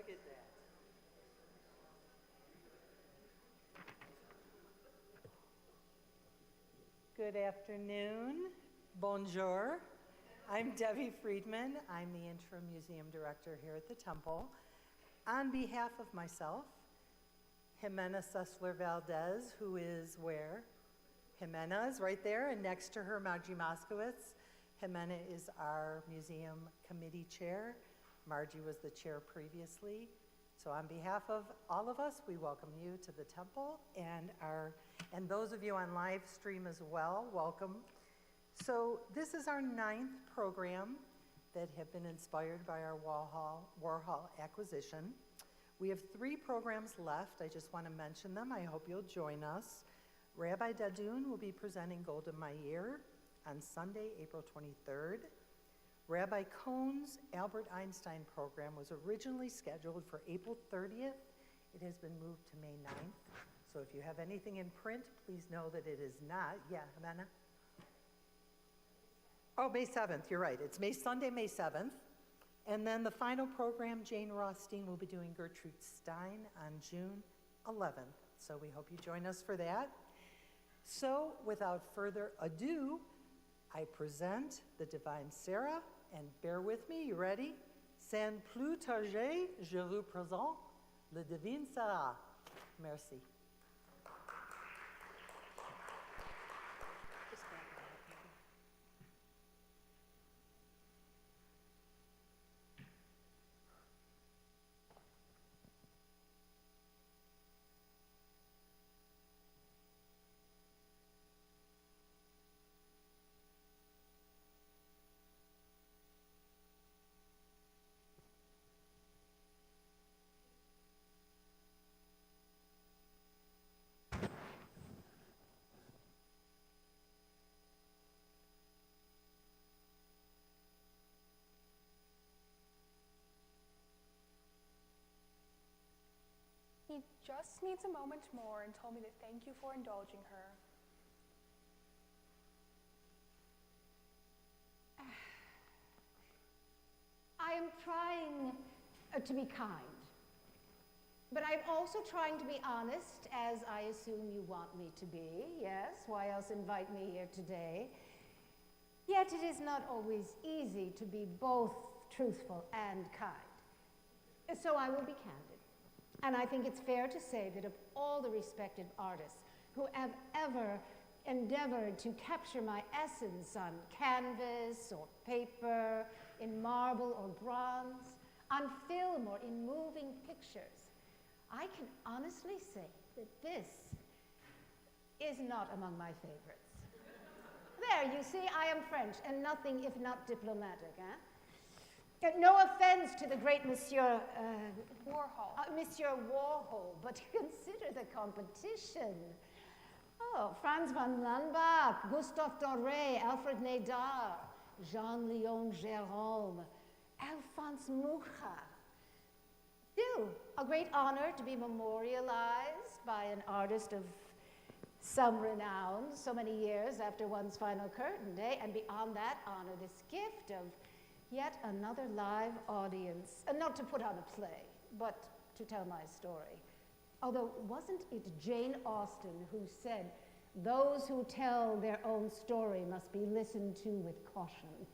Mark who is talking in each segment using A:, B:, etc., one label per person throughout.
A: Look at that. Good afternoon. Bonjour. I'm Debbie Friedman. I'm the interim museum director here at the Temple. On behalf of myself, Jimena Sessler Valdez, who is where? Jimena is right there, and next to her, Margie Moskowitz. Jimena is our museum committee chair. Margie was the chair previously. So on behalf of all of us, we welcome you to the Temple, and those of you on live stream as well, welcome. So this is our 9th program that have been inspired by our Warhol acquisition. We have 3 programs left. I just want to mention them. I hope you'll join us. Rabbi Dadoun will be presenting Golda Meir on Sunday, April 23rd. Rabbi Cohn's Albert Einstein program was originally scheduled for April 30th. It has been moved to May 9th. So if you have anything in print, please know that it is not. Yeah, Amanda? Oh, May 7th, you're right. It's Sunday, May 7th. And then the final program, Jane Rothstein will be doing Gertrude Stein on June 11th. So we hope you join us for that. So without further ado, I present the Divine Sarah, and bear with me, you ready? Sans plus tarder, je vous présente le Divine Sarah. Merci.
B: He just needs a moment more and told me to thank you for indulging her.
C: I am trying to be kind, but I'm also trying to be honest, as I assume you want me to be. Yes, why else invite me here today? Yet it is not always easy to be both truthful and kind. So I will be candid. And I think it's fair to say that of all the respected artists who have ever endeavored to capture my essence on canvas or paper, in marble or bronze, on film or in moving pictures, I can honestly say that this is not among my favorites. There, you see, I am French and nothing if not diplomatic, eh? No offense to the great Monsieur
B: Warhol.
C: Monsieur Warhol, but consider the competition. Oh, Franz von Lanbach, Gustave Doré, Alfred Nadar, Jean-Léon Gérôme, Alphonse Mucha. Still, a great honor to be memorialized by an artist of some renown so many years after one's final curtain day, and beyond that honor, this gift of yet another live audience, and not to put on a play, but to tell my story. Although, wasn't it Jane Austen who said, "Those who tell their own story must be listened to with caution"?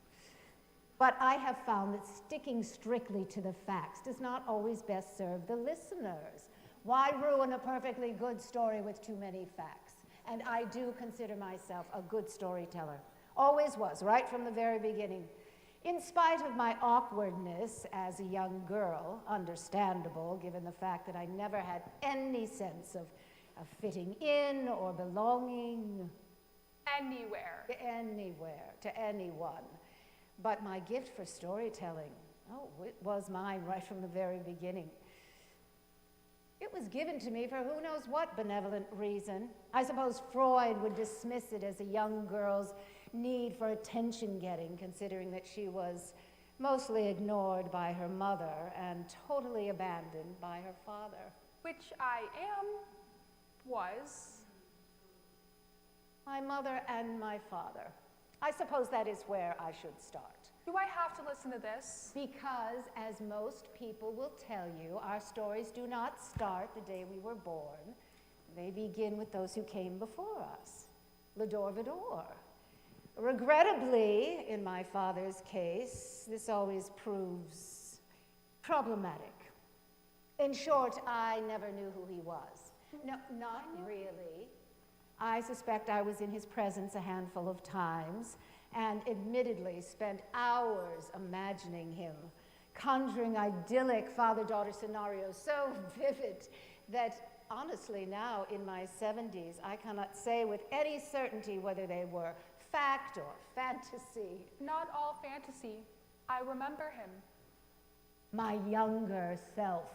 C: But I have found that sticking strictly to the facts does not always best serve the listeners. Why ruin a perfectly good story with too many facts? And I do consider myself a good storyteller. Always was, right from the very beginning. In spite of my awkwardness as a young girl, understandable given the fact that I never had any sense of fitting in or belonging.
B: Anywhere.
C: Anywhere, to anyone. But my gift for storytelling, it was mine right from the very beginning. It was given to me for who knows what benevolent reason. I suppose Freud would dismiss it as a young girl's need for attention-getting, considering that she was mostly ignored by her mother and totally abandoned by her father.
B: Which I was.
C: My mother and my father. I suppose that is where I should start.
B: Do I have to listen to this?
C: Because, as most people will tell you, our stories do not start the day we were born. They begin with those who came before us. L'dor vador. Regrettably, in my father's case, this always proves problematic. In short, I never knew who he was. No, not really. I suspect I was in his presence a handful of times, and admittedly spent hours imagining him, conjuring idyllic father-daughter scenarios so vivid that honestly now in my 70s, I cannot say with any certainty whether they were fact or fantasy.
B: Not all fantasy. I remember him.
C: My younger self,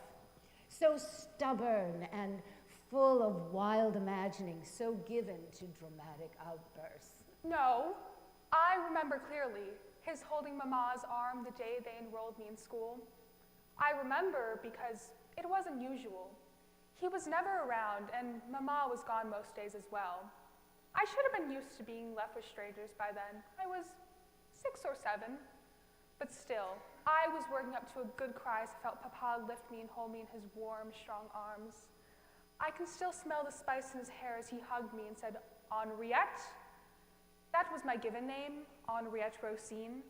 C: so stubborn and full of wild imagining, so given to dramatic outbursts.
B: No, I remember clearly his holding Mama's arm the day they enrolled me in school. I remember because it wasn't usual. He was never around, and Mama was gone most days as well. I should have been used to being left with strangers by then. I was 6 or 7. But still, I was working up to a good cry as I felt Papa lift me and hold me in his warm, strong arms. I can still smell the spice in his hair as he hugged me and said, Henriette? That was my given name, Henriette Rosine.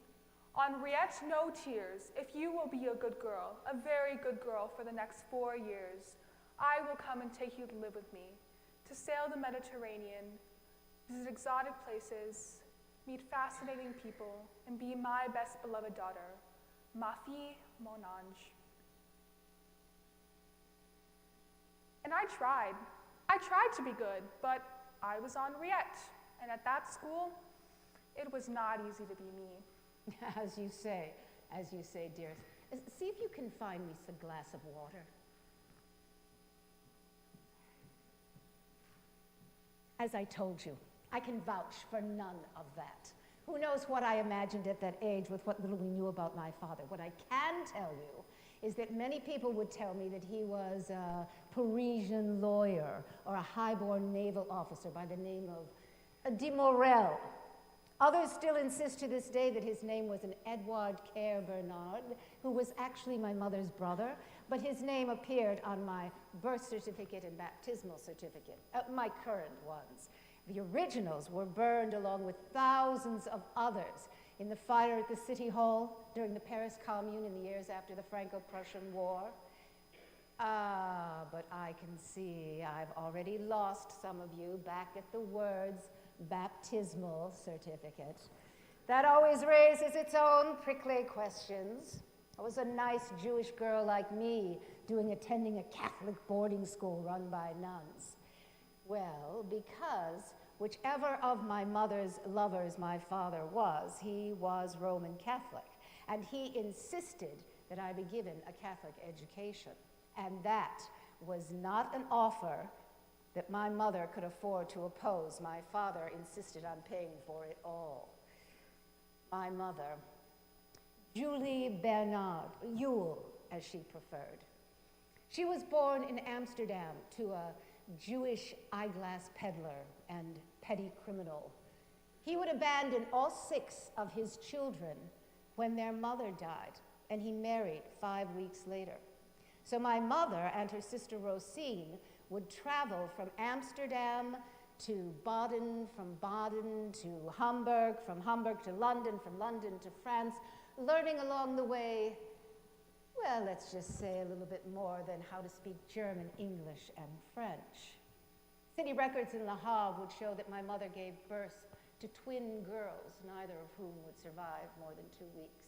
B: Henriette, no tears. If you will be a good girl, a very good girl for the next 4 years, I will come and take you to live with me, to sail the Mediterranean, visit exotic places, meet fascinating people, and be my best beloved daughter, ma fille, mon ange. And I tried. I tried to be good, but I was Henriette, and at that school, it was not easy to be me.
C: As you say, dearest. See if you can find me a glass of water. As I told you, I can vouch for none of that. Who knows what I imagined at that age with what little we knew about my father. What I can tell you is that many people would tell me that he was a Parisian lawyer or a high-born naval officer by the name of de Morel. Others still insist to this day that his name was an Edouard Care Bernard, who was actually my mother's brother, but his name appeared on my birth certificate and baptismal certificate, my current ones. The originals were burned along with thousands of others in the fire at the City Hall during the Paris Commune in the years after the Franco-Prussian War. But I can see I've already lost some of you back at the words baptismal certificate. That always raises its own prickly questions. I was a nice Jewish girl like me attending a Catholic boarding school run by nuns. Well, because whichever of my mother's lovers my father was, he was Roman Catholic, and he insisted that I be given a Catholic education, and that was not an offer that my mother could afford to oppose. My father insisted on paying for it all. My mother, Julie Bernard, Yule, as she preferred. She was born in Amsterdam to a Jewish eyeglass peddler and petty criminal. He would abandon all 6 of his children when their mother died, and he married 5 weeks later. So my mother and her sister Rosine would travel from Amsterdam to Baden, from Baden to Hamburg, from Hamburg to London, from London to France, learning along the way, well, let's just say a little bit more than how to speak German, English, and French. City records in Le Havre would show that my mother gave birth to twin girls, neither of whom would survive more than 2 weeks.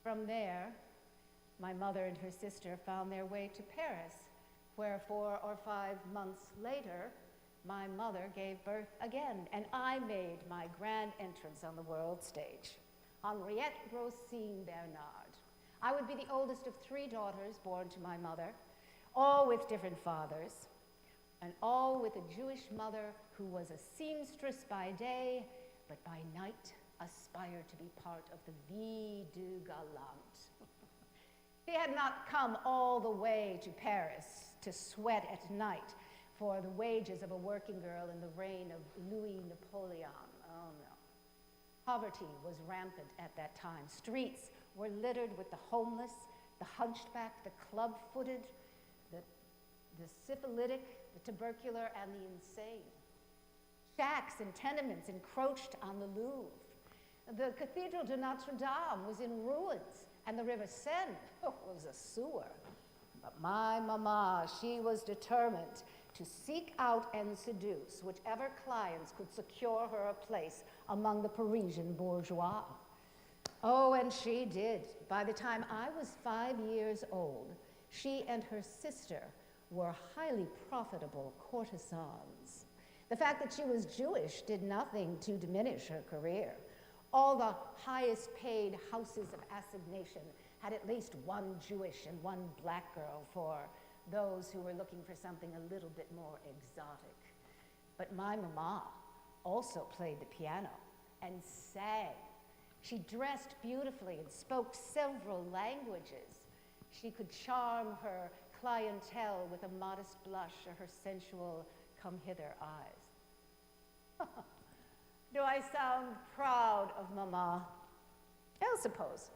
C: From there, my mother and her sister found their way to Paris, where 4 or 5 months later, my mother gave birth again, and I made my grand entrance on the world stage. Henriette Rosine Bernard. I would be the oldest of 3 daughters born to my mother, all with different fathers, and all with a Jewish mother who was a seamstress by day, but by night aspired to be part of the vie du galant. She had not come all the way to Paris to sweat at night for the wages of a working girl in the reign of Louis Napoleon. Oh no. Poverty was rampant at that time. Streets were littered with the homeless, the hunchbacked, the club-footed, the syphilitic, the tubercular, and the insane. Shacks and tenements encroached on the Louvre. The Cathedral de Notre Dame was in ruins, and the River Seine was a sewer. But my mama, she was determined to seek out and seduce whichever clients could secure her a place among the Parisian bourgeois. Oh, and she did. By the time I was 5 years old, she and her sister were highly profitable courtesans. The fact that she was Jewish did nothing to diminish her career. All the highest paid houses of assignation had at least one Jewish and one black girl for those who were looking for something a little bit more exotic. But my mama also played the piano and sang. She dressed beautifully and spoke several languages. She could charm her clientele with a modest blush or her sensual come-hither eyes. Do I sound proud of Mama? I'll suppose.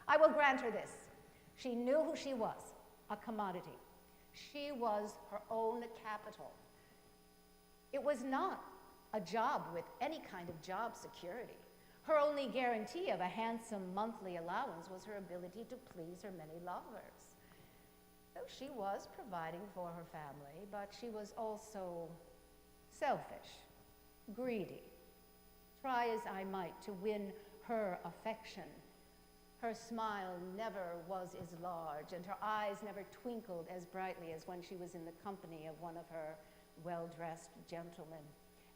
C: I will grant her this. She knew who she was, a commodity. She was her own capital. It was not a job with any kind of job security. Her only guarantee of a handsome monthly allowance was her ability to please her many lovers. So she was providing for her family, but she was also selfish, greedy. Try as I might to win her affection, her smile never was as large, and her eyes never twinkled as brightly as when she was in the company of one of her well-dressed gentlemen.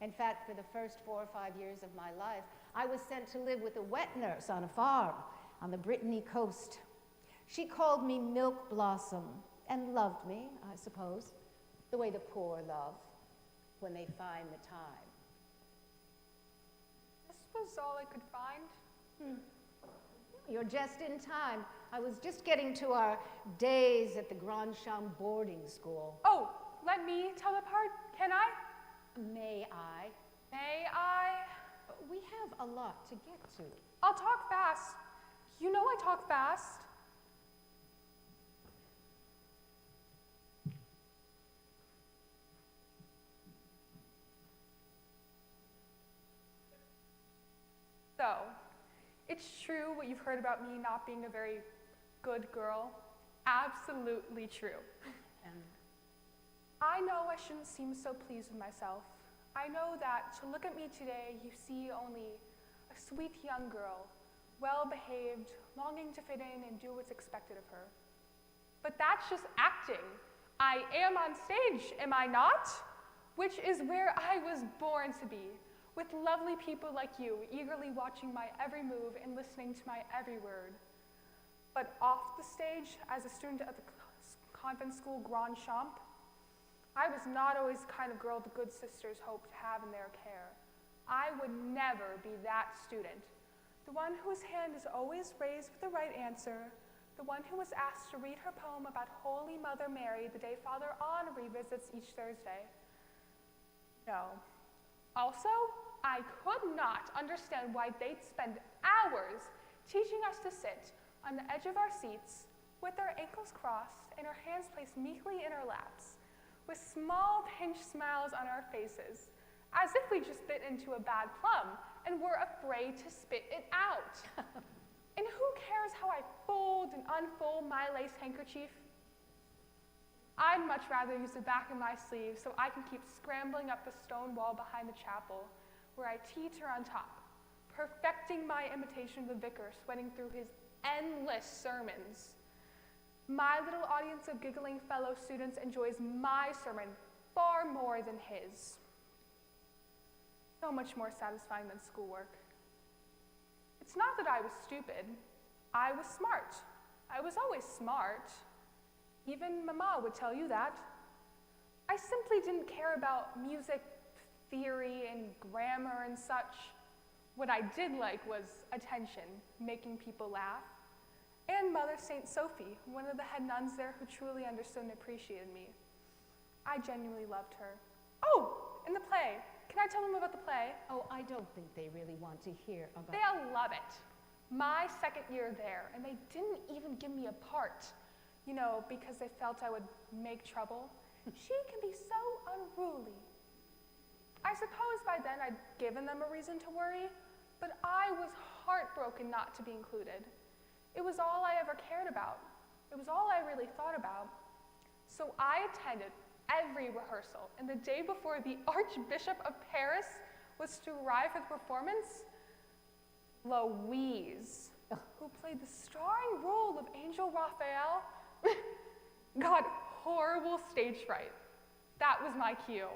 C: In fact, for the first 4 or 5 years of my life, I was sent to live with a wet nurse on a farm on the Brittany coast. She called me Milk Blossom and loved me, I suppose, the way the poor love when they find the time.
B: This was all I could find.
C: You're just in time. I was just getting to our days at the Grand Champ boarding school.
B: Oh, let me tell the part, can I?
C: May I?
B: May I?
C: We have a lot to get to.
B: I'll talk fast. You know I talk fast. So, it's true what you've heard about me not being a very good girl. Absolutely true.
C: And
B: I know I shouldn't seem so pleased with myself. I know that to look at me today, you see only a sweet young girl, well-behaved, longing to fit in and do what's expected of her. But that's just acting. I am on stage, am I not? Which is where I was born to be, with lovely people like you eagerly watching my every move and listening to my every word. But off the stage, as a student at the convent school Grand Champ, I was not always the kind of girl the good sisters hoped to have in their care. I would never be that student, the one whose hand is always raised with the right answer, the one who was asked to read her poem about Holy Mother Mary the day Father On revisits each Thursday. No. Also, I could not understand why they'd spend hours teaching us to sit on the edge of our seats with our ankles crossed and our hands placed meekly in our laps, with small pinched smiles on our faces, as if we just bit into a bad plum and were afraid to spit it out. And who cares how I fold and unfold my lace handkerchief? I'd much rather use the back of my sleeve so I can keep scrambling up the stone wall behind the chapel, where I teeter on top, perfecting my imitation of the vicar sweating through his endless sermons. My little audience of giggling fellow students enjoys my sermon far more than his. So much more satisfying than schoolwork. It's not that I was stupid. I was smart. I was always smart. Even Mama would tell you that. I simply didn't care about music theory and grammar and such. What I did like was attention, making people laugh. And Mother St. Sophie, one of the head nuns there who truly understood and appreciated me. I genuinely loved her. Oh, in the play, can I tell them about the play?
C: Oh, I don't think they really want to hear about
B: They'll love it. My second year there, and they didn't even give me a part, because they felt I would make trouble. She can be so unruly. I suppose by then I'd given them a reason to worry, but I was heartbroken not to be included. It was all I ever cared about. It was all I really thought about. So I attended every rehearsal, and the day before the Archbishop of Paris was to arrive for the performance, Louise, who played the starring role of Angel Raphael, got horrible stage fright. That was my cue.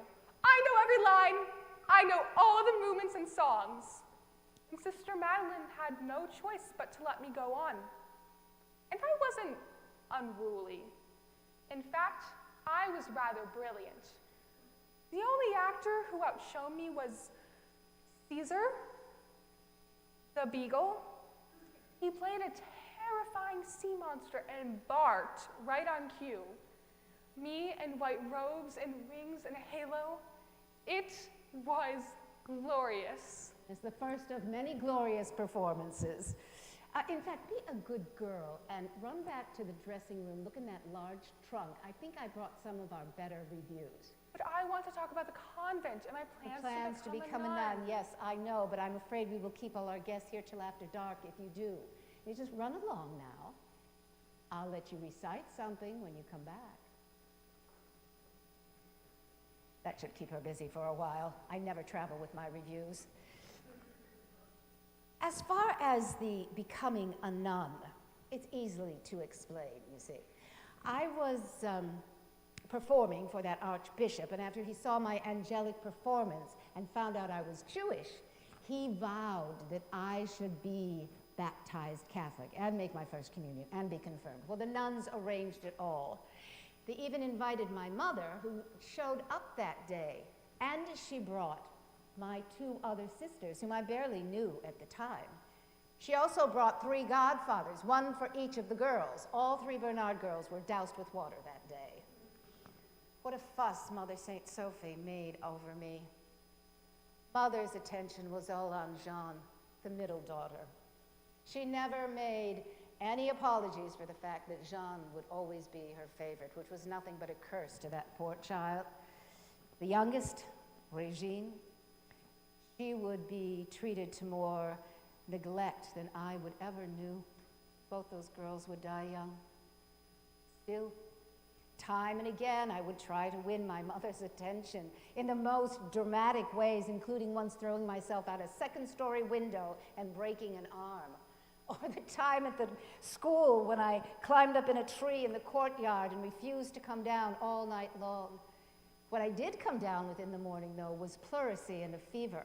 B: I know every line. I know all the movements and songs. And Sister Madeline had no choice but to let me go on. And I wasn't unruly. In fact, I was rather brilliant. The only actor who outshone me was Caesar, the beagle. He played a terrifying sea monster and barked right on cue. Me in white robes and rings and a halo, it was glorious.
C: It's the first of many glorious performances. In fact, be a good girl and run back to the dressing room, look in that large trunk. I think I brought some of our better reviews.
B: But I want to talk about the convent and my plans
C: To become a nun. Yes, I know, but I'm afraid we will keep all our guests here till after dark if you do. You just run along now. I'll let you recite something when you come back. That should keep her busy for a while. I never travel with my reviews. As far as the becoming a nun, it's easily to explain, you see. I was performing for that archbishop, and after he saw my angelic performance and found out I was Jewish, he vowed that I should be baptized Catholic and make my first communion and be confirmed. Well, the nuns arranged it all. They even invited my mother, who showed up that day, and she brought my two other sisters, whom I barely knew at the time. She also brought 3 godfathers, one for each of the girls. All 3 Bernard girls were doused with water that day. What a fuss Mother St. Sophie made over me. Mother's attention was all on Jean, the middle daughter. She never made any apologies for the fact that Jean would always be her favorite, which was nothing but a curse to that poor child. The youngest, Regine, she would be treated to more neglect than I would ever knew. Both those girls would die young. Still, time and again, I would try to win my mother's attention in the most dramatic ways, including once throwing myself out a second-story window and breaking an arm. Or the time at the school when I climbed up in a tree in the courtyard and refused to come down all night long. What I did come down with in the morning, though, was pleurisy and a fever.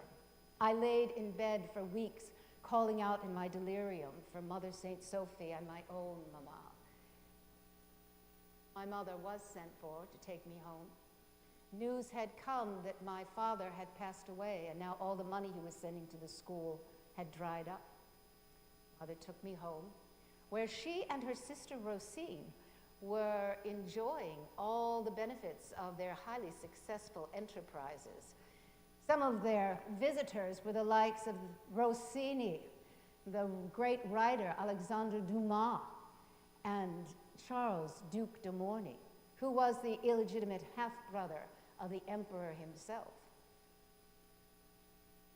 C: I laid in bed for weeks, calling out in my delirium for Mother St. Sophie and my own mama. My mother was sent for to take me home. News had come that my father had passed away, and now all the money he was sending to the school had dried up. Mother took me home, where she and her sister Rosine were enjoying all the benefits of their highly successful enterprises. Some of their visitors were the likes of Rossini, the great writer Alexandre Dumas, and Charles, Duc de Morny, who was the illegitimate half-brother of the emperor himself.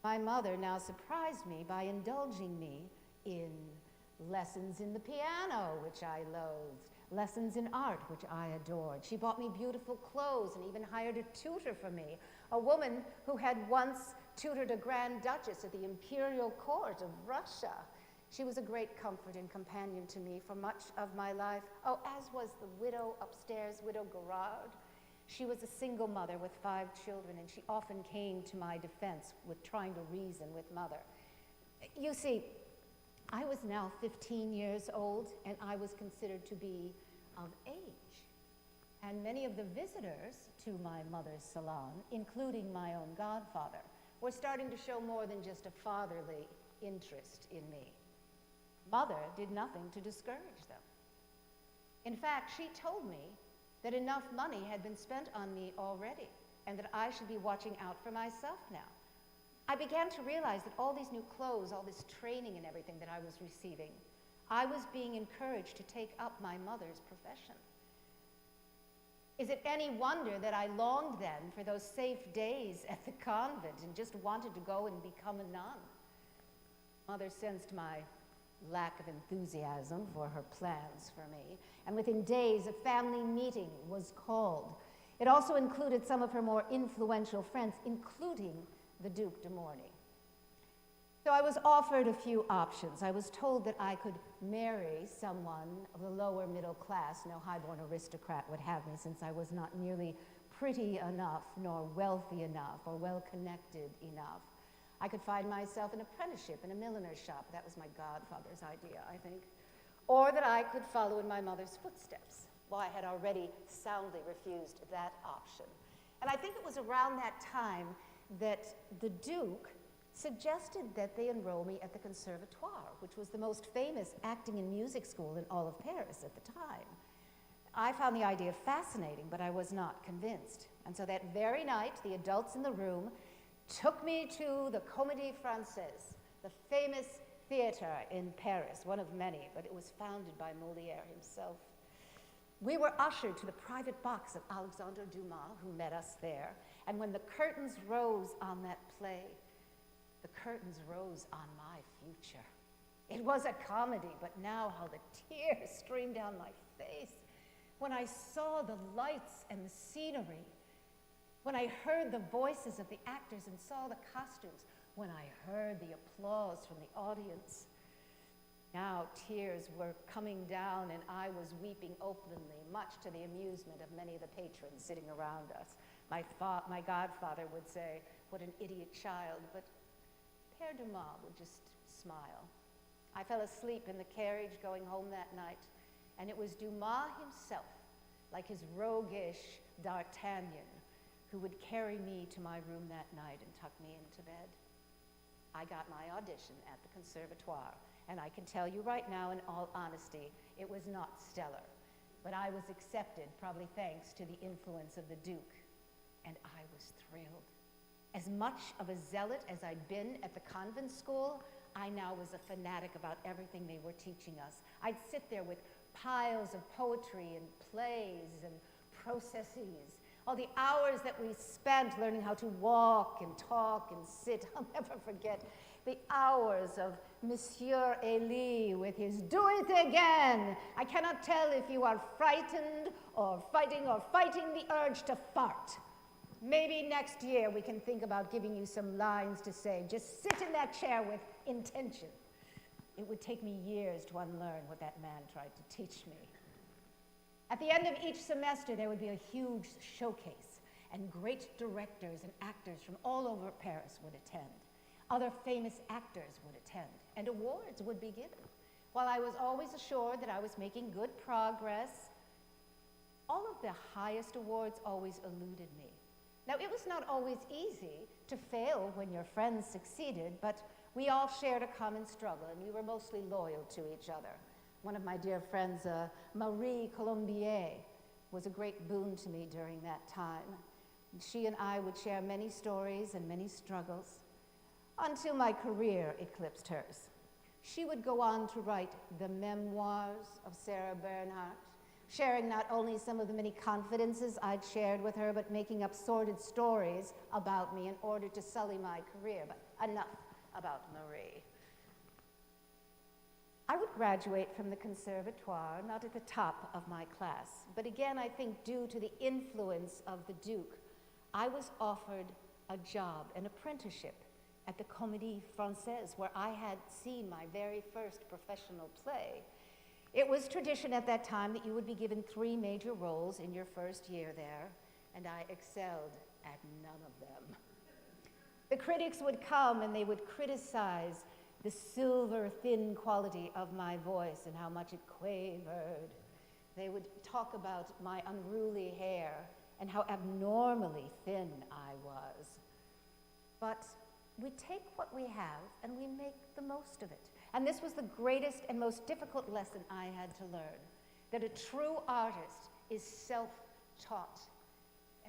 C: My mother now surprised me by indulging me in lessons in the piano, which I loathed, lessons in art, which I adored. She bought me beautiful clothes and even hired a tutor for me, a woman who had once tutored a Grand Duchess at the imperial court of Russia. She was a great comfort and companion to me for much of my life. Oh, as was the widow upstairs, Widow Garrard. She was a single mother with 5 children, and she often came to my defense with trying to reason with Mother. You see, I was now 15 years old, and I was considered to be of age. And many of the visitors to my mother's salon, including my own godfather, were starting to show more than just a fatherly interest in me. Mother did nothing to discourage them. In fact, she told me that enough money had been spent on me already, and that I should be watching out for myself now. I began to realize that all these new clothes, all this training and everything that I was receiving, I was being encouraged to take up my mother's profession. Is it any wonder that I longed then for those safe days at the convent and just wanted to go and become a nun? Mother sensed my lack of enthusiasm for her plans for me, and within days a family meeting was called. It also included some of her more influential friends, including the Duke de Morny. So I was offered a few options. I was told that I could marry someone of the lower middle class. No highborn aristocrat would have me, since I was not nearly pretty enough, nor wealthy enough, or well-connected enough. I could find myself an apprenticeship in a milliner's shop. That was my godfather's idea, I think. Or that I could follow in my mother's footsteps. Well, I had already soundly refused that option. And I think it was around that time that the Duke suggested that they enroll me at the Conservatoire, which was the most famous acting and music school in all of Paris at the time. I found the idea fascinating, but I was not convinced. And so that very night, the adults in the room took me to the Comédie Française, the famous theater in Paris, one of many, but it was founded by Molière himself. We were ushered to the private box of Alexandre Dumas, who met us there. And when the curtains rose on that play, the curtains rose on my future. It was a comedy, but now how the tears streamed down my face when I saw the lights and the scenery, when I heard the voices of the actors and saw the costumes, when I heard the applause from the audience. Now tears were coming down and I was weeping openly, much to the amusement of many of the patrons sitting around us. My godfather would say, "What an idiot child," but Père Dumas would just smile. I fell asleep in the carriage going home that night, and it was Dumas himself, like his roguish D'Artagnan, who would carry me to my room that night and tuck me into bed. I got my audition at the Conservatoire, and I can tell you right now, in all honesty, it was not stellar, but I was accepted, probably thanks to the influence of the Duke, and I was thrilled. As much of a zealot as I'd been at the convent school, I now was a fanatic about everything they were teaching us. I'd sit there with piles of poetry and plays and processes, all the hours that we spent learning how to walk and talk and sit. I'll never forget the hours of Monsieur Elie with his "do it again." I cannot tell if you are frightened or fighting the urge to fart. Maybe next year we can think about giving you some lines to say. Just sit in that chair with intention. It would take me years to unlearn what that man tried to teach me. At the end of each semester, there would be a huge showcase, and great directors and actors from all over Paris would attend. Other famous actors would attend, and awards would be given. While I was always assured that I was making good progress, all of the highest awards always eluded me. Now, it was not always easy to fail when your friends succeeded, but we all shared a common struggle, and we were mostly loyal to each other. One of my dear friends, Marie Colombier, was a great boon to me during that time. And she and I would share many stories and many struggles until my career eclipsed hers. She would go on to write the memoirs of Sarah Bernhardt, sharing not only some of the many confidences I'd shared with her, but making up sordid stories about me in order to sully my career. But enough about Marie. I would graduate from the Conservatoire, not at the top of my class, but again, I think due to the influence of the Duke, I was offered a job, an apprenticeship at the Comédie Française, where I had seen my very first professional play. It was tradition at that time that you would be given 3 major roles in your first year there, and I excelled at none of them. The critics would come and they would criticize the silver thin quality of my voice and how much it quavered. They would talk about my unruly hair and how abnormally thin I was. But we take what we have and we make the most of it. And this was the greatest and most difficult lesson I had to learn, that a true artist is self-taught.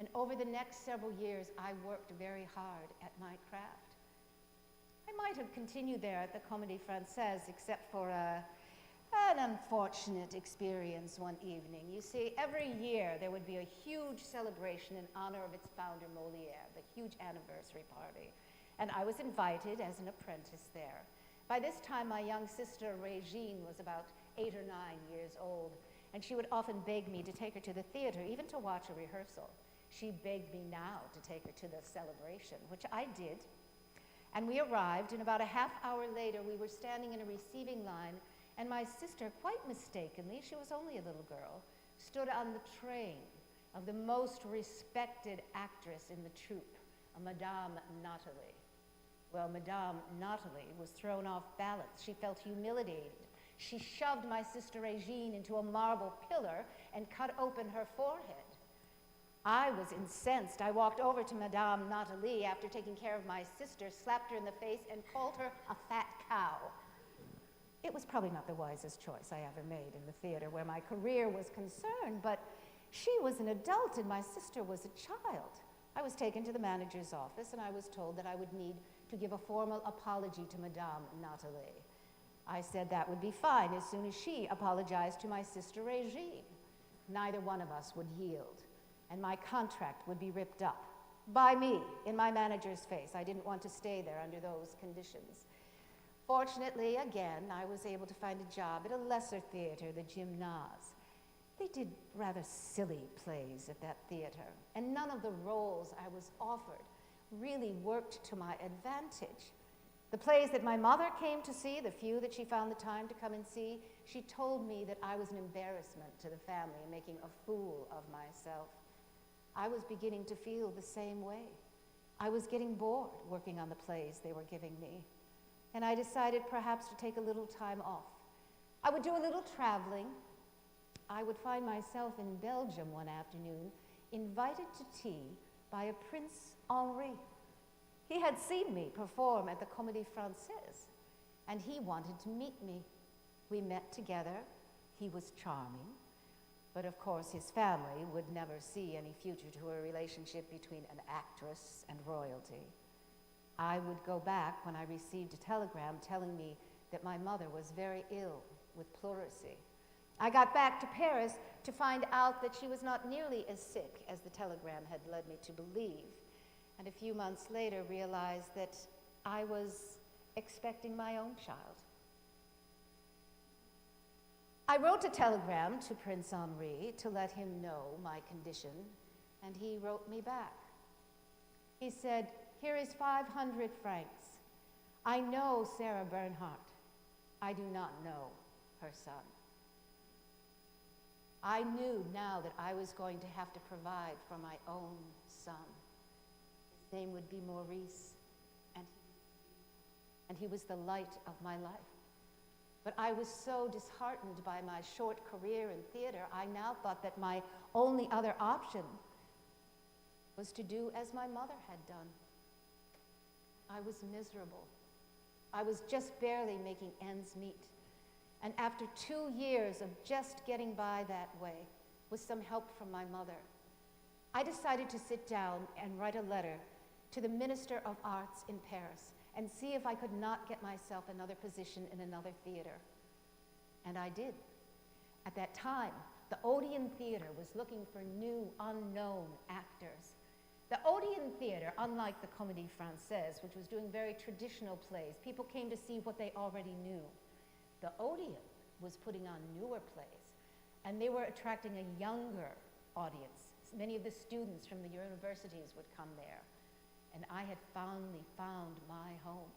C: And over the next several years, I worked very hard at my craft. I might have continued there at the Comédie Française, except for an unfortunate experience one evening. You see, every year there would be a huge celebration in honor of its founder, Molière, the huge anniversary party. And I was invited as an apprentice there. By this time, my young sister, Régine, was about 8 or 9 years old, and she would often beg me to take her to the theater, even to watch a rehearsal. She begged me now to take her to the celebration, which I did. And we arrived, and about a half hour later, we were standing in a receiving line, and my sister, quite mistakenly, she was only a little girl, stood on the train of the most respected actress in the troupe, a Madame Nathalie. Well, Madame Nathalie was thrown off balance. She felt humiliated. She shoved my sister Régine into a marble pillar and cut open her forehead. I was incensed. I walked over to Madame Nathalie after taking care of my sister, slapped her in the face, and called her a fat cow. It was probably not the wisest choice I ever made in the theater where my career was concerned, but she was an adult and my sister was a child. I was taken to the manager's office and I was told that I would need to give a formal apology to Madame Nathalie. I said that would be fine as soon as she apologized to my sister Régine. Neither one of us would yield, and my contract would be ripped up by me in my manager's face. I didn't want to stay there under those conditions. Fortunately, again, I was able to find a job at a lesser theater, the Gymnase. They did rather silly plays at that theater, and none of the roles I was offered really worked to my advantage. The plays that my mother came to see, the few that she found the time to come and see, she told me that I was an embarrassment to the family and making a fool of myself. I was beginning to feel the same way. I was getting bored working on the plays they were giving me, and I decided perhaps to take a little time off. I would do a little traveling. I would find myself in Belgium one afternoon, invited to tea by a Prince Henri. He had seen me perform at the Comédie Française, and he wanted to meet me. We met together. He was charming, but of course his family would never see any future to a relationship between an actress and royalty. I would go back when I received a telegram telling me that my mother was very ill with pleurisy. I got back to Paris to find out that she was not nearly as sick as the telegram had led me to believe, and a few months later realized that I was expecting my own child. I wrote a telegram to Prince Henri to let him know my condition, and he wrote me back. He said, "Here is 500 francs. I know Sarah Bernhardt. I do not know her son." I knew now that I was going to have to provide for my own son. His name would be Maurice, and he was the light of my life. But I was so disheartened by my short career in theater, I now thought that my only other option was to do as my mother had done. I was miserable. I was just barely making ends meet. And after 2 years of just getting by that way, with some help from my mother, I decided to sit down and write a letter to the Minister of Arts in Paris and see if I could not get myself another position in another theater. And I did. At that time, the Odeon Theater was looking for new, unknown actors. The Odeon Theater, unlike the Comédie Française, which was doing very traditional plays, people came to see what they already knew. The Odeon was putting on newer plays, and they were attracting a younger audience. Many of the students from the universities would come there, and I had finally found my home.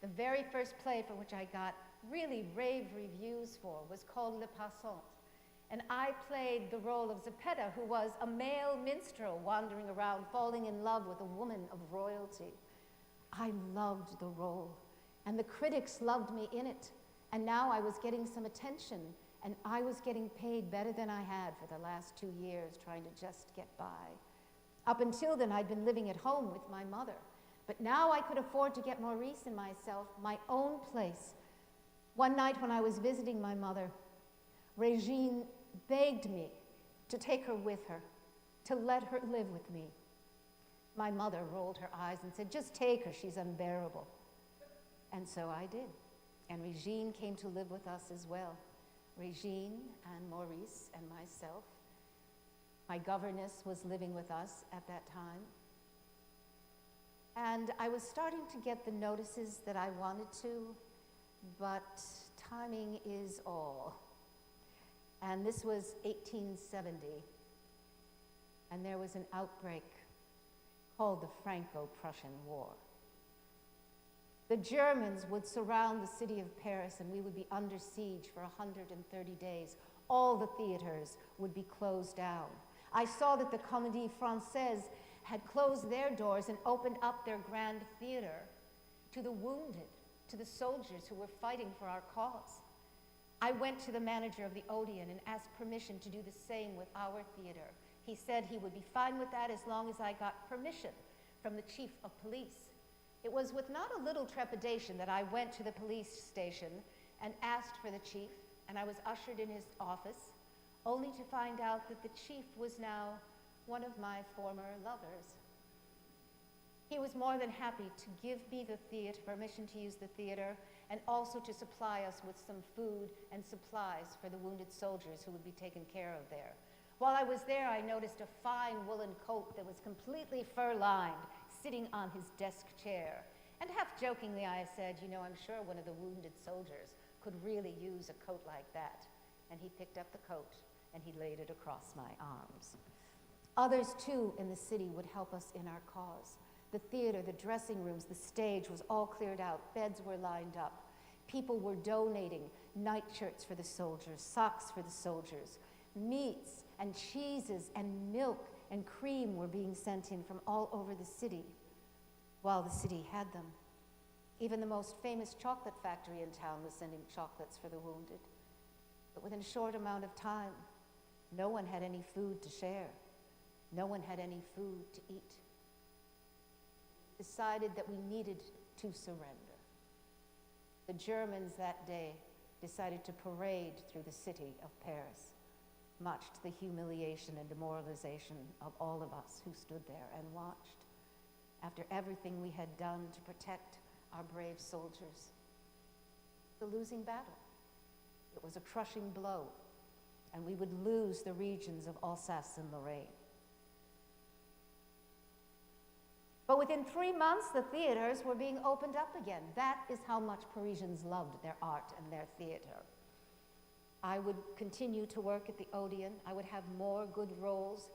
C: The very first play for which I got really rave reviews for was called Le Passant, and I played the role of Zeppetta, who was a male minstrel wandering around falling in love with a woman of royalty. I loved the role, and the critics loved me in it. And now I was getting some attention, and I was getting paid better than I had for the last 2 years trying to just get by. Up until then, I'd been living at home with my mother, but now I could afford to get Maurice and myself my own place. One night when I was visiting my mother, Régine begged me to take her with her. to let her live with me. My mother rolled her eyes and said, just take her, she's unbearable. And so I did. And Regine came to live with us as well. Regine and Maurice and myself. My governess was living with us at that time. And I was starting to get the notices that I wanted to, but timing is all. And this was 1870, and there was an outbreak called the Franco-Prussian War. The Germans would surround the city of Paris, and we would be under siege for 130 days. All the theaters would be closed down. I saw that the Comédie Française had closed their doors and opened up their grand theater to the wounded, to the soldiers who were fighting for our cause. I went to the manager of the Odeon and asked permission to do the same with our theater. He said he would be fine with that as long as I got permission from the chief of police. It was with not a little trepidation that I went to the police station and asked for the chief, and I was ushered in his office, only to find out that the chief was now one of my former lovers. He was more than happy to give me the theater, permission to use the theater, and also to supply us with some food and supplies for the wounded soldiers who would be taken care of there. While I was there, I noticed a fine woolen coat that was completely fur-lined sitting on his desk chair. And half-jokingly, I said, you know, I'm sure one of the wounded soldiers could really use a coat like that. And he picked up the coat and he laid it across my arms. Others, too, in the city would help us in our cause. The theater, the dressing rooms, the stage was all cleared out. Beds were lined up. People were donating nightshirts for the soldiers, socks for the soldiers. Meats and cheeses and milk and cream were being sent in from all over the city, while the city had them. Even the most famous chocolate factory in town was sending chocolates for the wounded. But within a short amount of time, no one had any food to share. No one had any food to eat. Decided that we needed to surrender. The Germans that day decided to parade through the city of Paris, much to the humiliation and demoralization of all of us who stood there and watched. After everything we had done to protect our brave soldiers, the losing battle. It was a crushing blow, and we would lose the regions of Alsace and Lorraine. But within 3 months, the theaters were being opened up again. That is how much Parisians loved their art and their theater. I would continue to work at the Odeon. I would have more good roles,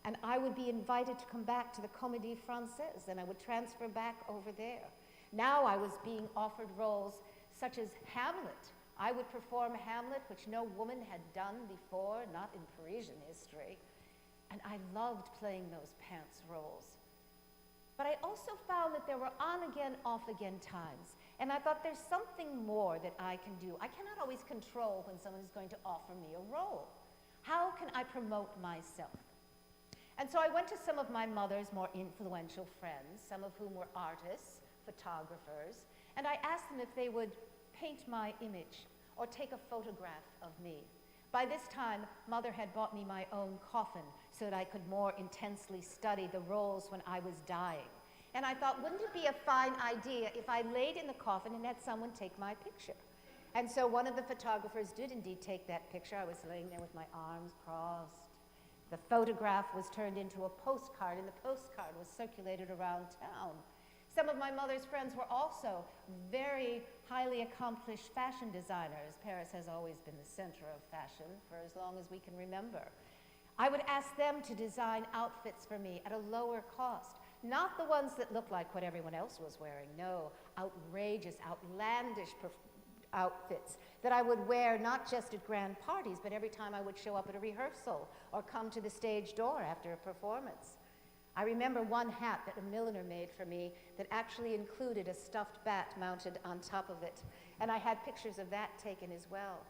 C: and I would be invited to come back to the Comédie Française, and I would transfer back over there. Now I was being offered roles such as Hamlet. I would perform Hamlet, which no woman had done before, not in Parisian history, and I loved playing those pants roles. But I also found that there were on-again, off-again times. And I thought there's something more that I can do. I cannot always control when someone is going to offer me a role. How can I promote myself? And so I went to some of my mother's more influential friends, some of whom were artists, photographers, and I asked them if they would paint my image or take a photograph of me. By this time, Mother had bought me my own coffin so that I could more intensely study the roles when I was dying. And I thought, wouldn't it be a fine idea if I laid in the coffin and had someone take my picture? And so one of the photographers did indeed take that picture. I was laying there with my arms crossed. The photograph was turned into a postcard, and the postcard was circulated around town. Some of my mother's friends were also very highly accomplished fashion designers. Paris has always been the center of fashion for as long as we can remember. I would ask them to design outfits for me at a lower cost. Not the ones that looked like what everyone else was wearing. No, outrageous, outlandish outfits that I would wear not just at grand parties, but every time I would show up at a rehearsal or come to the stage door after a performance. I remember one hat that a milliner made for me that actually included a stuffed bat mounted on top of it, and I had pictures of that taken as well.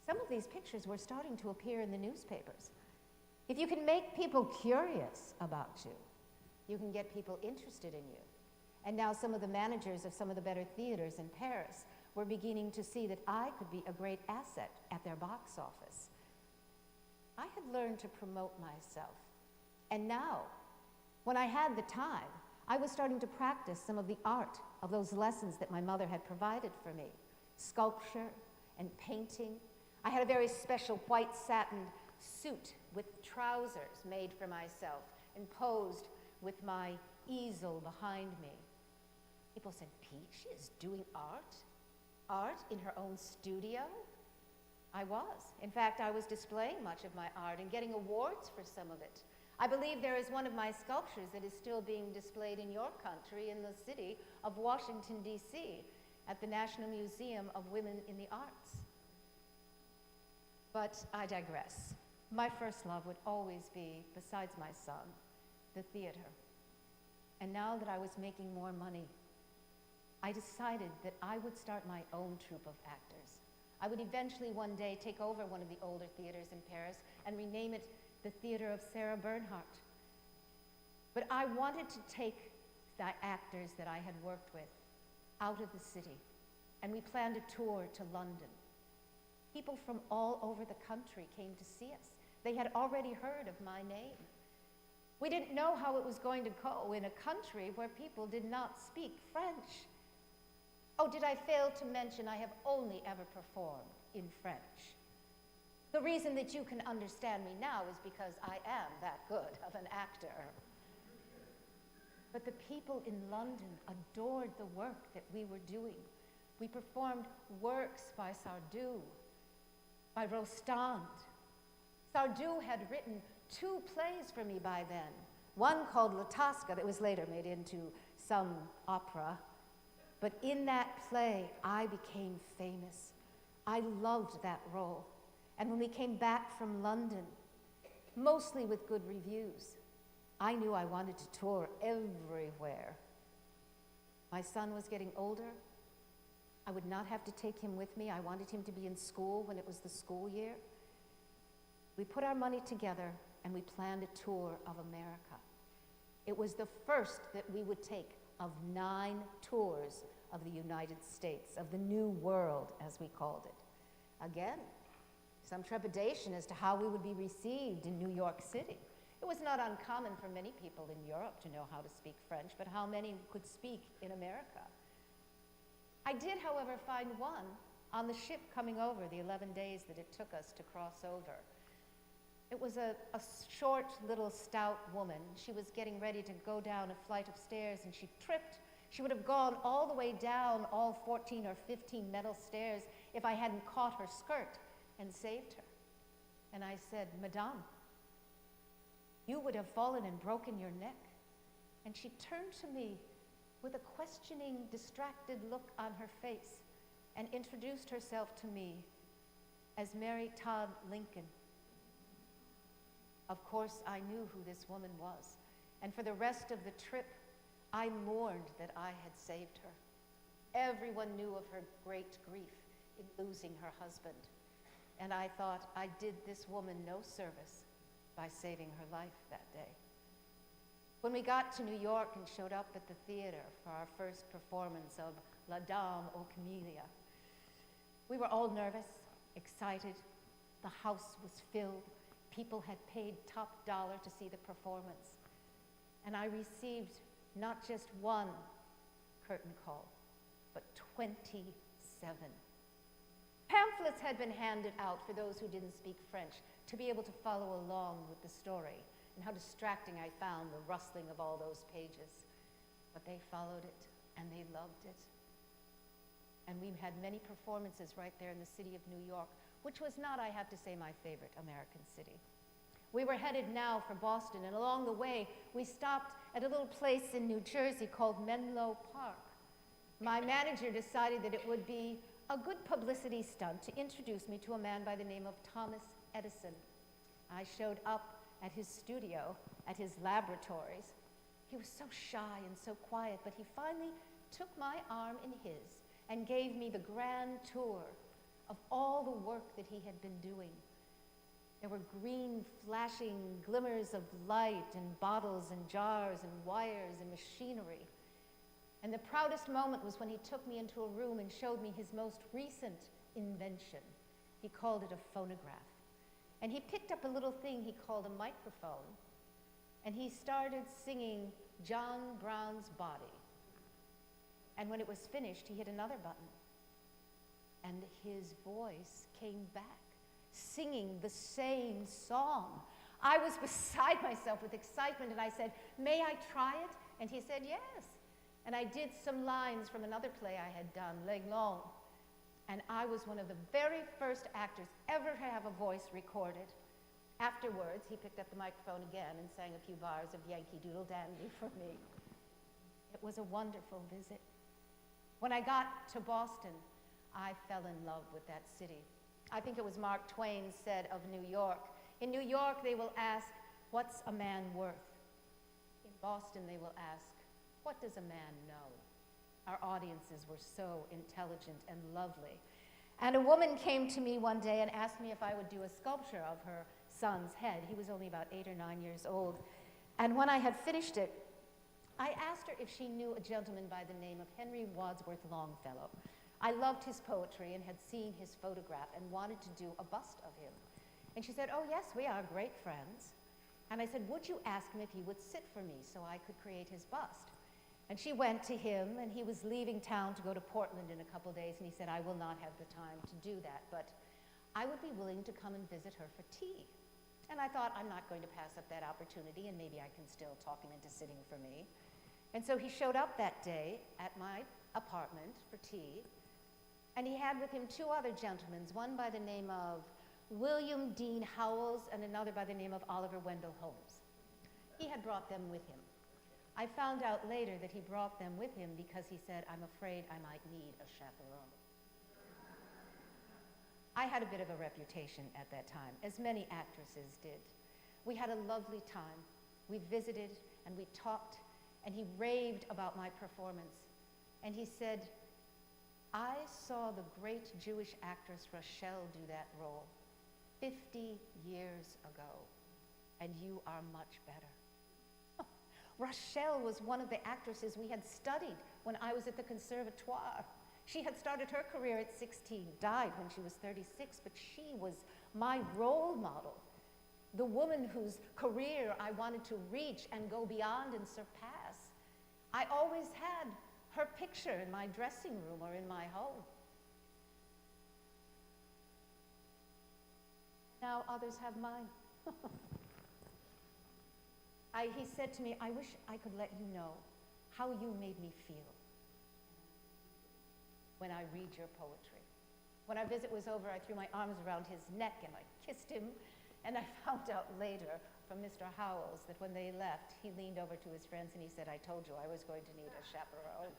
C: Some of these pictures were starting to appear in the newspapers. If you can make people curious about you, you can get people interested in you. And now some of the managers of some of the better theaters in Paris were beginning to see that I could be a great asset at their box office. I had learned to promote myself And now, when I had the time, I was starting to practice some of the art of those lessons that my mother had provided for me. Sculpture and painting. I had a very special white satin suit with trousers made for myself and posed with my easel behind me. People said, Peach is doing art? Art in her own studio? I was. In fact, I was displaying much of my art and getting awards for some of it. I believe there is one of my sculptures that is still being displayed in your country in the city of Washington, D.C., at the National Museum of Women in the Arts. But I digress. My first love would always be, besides my son, the theater. And now that I was making more money, I decided that I would start my own troupe of actors. I would eventually one day take over one of the older theaters in Paris and rename it the Theater of Sarah Bernhardt. But I wanted to take the actors that I had worked with out of the city, and we planned a tour to London. People from all over the country came to see us. They had already heard of my name. We didn't know how it was going to go in a country where people did not speak French. Oh, did I fail to mention I have only ever performed in French? The reason that you can understand me now is because I am that good of an actor. But the people in London adored the work that we were doing. We performed works by Sardou, by Rostand. Sardou had written 2 plays for me by then. One called La Tosca that was later made into some opera. But in that play, I became famous. I loved that role. And when we came back from London, mostly with good reviews, I knew I wanted to tour everywhere. My son was getting older. I would not have to take him with me. I wanted him to be in school when it was the school year. We put our money together and we planned a tour of America. It was the first that we would take of 9 tours of the United States, of the New World, as we called it. Again, some trepidation as to how we would be received in New York City. It was not uncommon for many people in Europe to know how to speak French, but how many could speak in America? I did, however, find one on the ship coming over the 11 days that it took us to cross over. It was a short, little, stout woman. She was getting ready to go down a flight of stairs, and she tripped. She would have gone all the way down all 14 or 15 metal stairs if I hadn't caught her skirt and saved her. And I said, Madame, you would have fallen and broken your neck. And she turned to me with a questioning, distracted look on her face and introduced herself to me as Mary Todd Lincoln. Of course, I knew who this woman was. And for the rest of the trip, I mourned that I had saved her. Everyone knew of her great grief in losing her husband. And I thought I did this woman no service by saving her life that day. When we got to New York and showed up at the theater for our first performance of La Dame aux Camélias, we were all nervous, excited. The house was filled. People had paid top dollar to see the performance. And I received not just one curtain call, but 27. Pamphlets had been handed out for those who didn't speak French to be able to follow along with the story, and how distracting I found the rustling of all those pages. But they followed it, and they loved it. And we had many performances right there in the city of New York, which was not, I have to say, my favorite American city. We were headed now for Boston, and along the way, we stopped at a little place in New Jersey called Menlo Park. My manager decided that it would be a good publicity stunt to introduce me to a man by the name of Thomas Edison. I showed up at his studio, at his laboratories. He was so shy and so quiet, but he finally took my arm in his and gave me the grand tour of all the work that he had been doing. There were green flashing glimmers of light and bottles and jars and wires and machinery. And the proudest moment was when he took me into a room and showed me his most recent invention. He called it a phonograph. And he picked up a little thing he called a microphone, and he started singing John Brown's Body. And when it was finished, he hit another button, and his voice came back, singing the same song. I was beside myself with excitement, and I said, "May I try it?" And he said, "Yes." And I did some lines from another play I had done, L'Aiglon. And I was one of the very first actors ever to have a voice recorded. Afterwards, he picked up the microphone again and sang a few bars of Yankee Doodle Dandy for me. It was a wonderful visit. When I got to Boston, I fell in love with that city. I think it was Mark Twain said of New York, in New York they will ask, "What's a man worth?" In Boston they will ask, "What does a man know?" Our audiences were so intelligent and lovely. And a woman came to me one day and asked me if I would do a sculpture of her son's head. He was only about 8 or 9 years old. And when I had finished it, I asked her if she knew a gentleman by the name of Henry Wadsworth Longfellow. I loved his poetry and had seen his photograph and wanted to do a bust of him. And she said, "Oh yes, we are great friends." And I said, "Would you ask him if he would sit for me so I could create his bust?" And she went to him, and he was leaving town to go to Portland in a couple days, and he said, "I will not have the time to do that, but I would be willing to come and visit her for tea." And I thought, I'm not going to pass up that opportunity, and maybe I can still talk him into sitting for me. And so he showed up that day at my apartment for tea, and he had with him 2 other gentlemen, one by the name of William Dean Howells and another by the name of Oliver Wendell Holmes. He had brought them with him. I found out later that he brought them with him because he said, "I'm afraid I might need a chaperone." I had a bit of a reputation at that time, as many actresses did. We had a lovely time. We visited and we talked, and he raved about my performance. And he said, "I saw the great Jewish actress Rochelle do that role 50 years ago, and you are much better." Rochelle was one of the actresses we had studied when I was at the Conservatoire. She had started her career at 16, died when she was 36, but she was my role model, the woman whose career I wanted to reach and go beyond and surpass. I always had her picture in my dressing room or in my home. Now others have mine. He said to me, "I wish I could let you know how you made me feel when I read your poetry." When our visit was over, I threw my arms around his neck and I kissed him, and I found out later from Mr. Howells that when they left, he leaned over to his friends and he said, "I told you I was going to need a chaperone."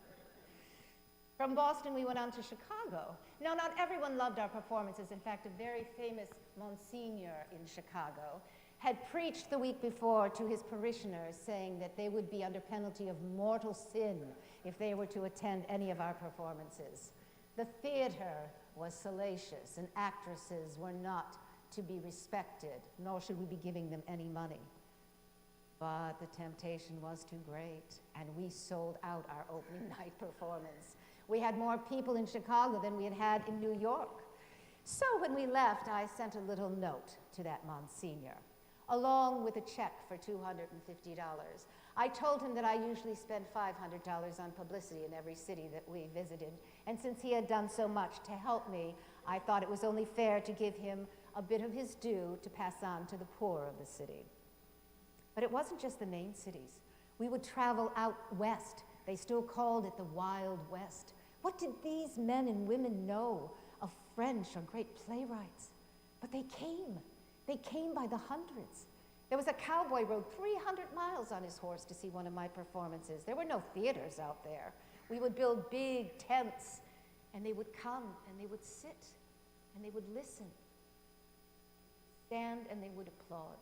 C: From Boston, we went on to Chicago. Now, not everyone loved our performances. In fact, a very famous Monsignor in Chicago had preached the week before to his parishioners, saying that they would be under penalty of mortal sin if they were to attend any of our performances. The theater was salacious, and actresses were not to be respected, nor should we be giving them any money. But the temptation was too great, and we sold out our opening night performance. We had more people in Chicago than we had had in New York. So when we left, I sent a little note to that Monsignor, along with a check for $250. I told him that I usually spend $500 on publicity in every city that we visited, and since he had done so much to help me, I thought it was only fair to give him a bit of his due to pass on to the poor of the city. But it wasn't just the main cities. We would travel out west. They still called it the Wild West. What did these men and women know of French or great playwrights? But they came. They came by the hundreds. There was a cowboy rode 300 miles on his horse to see one of my performances. There were no theaters out there. We would build big tents, and they would come, and they would sit, and they would listen, stand, and they would applaud.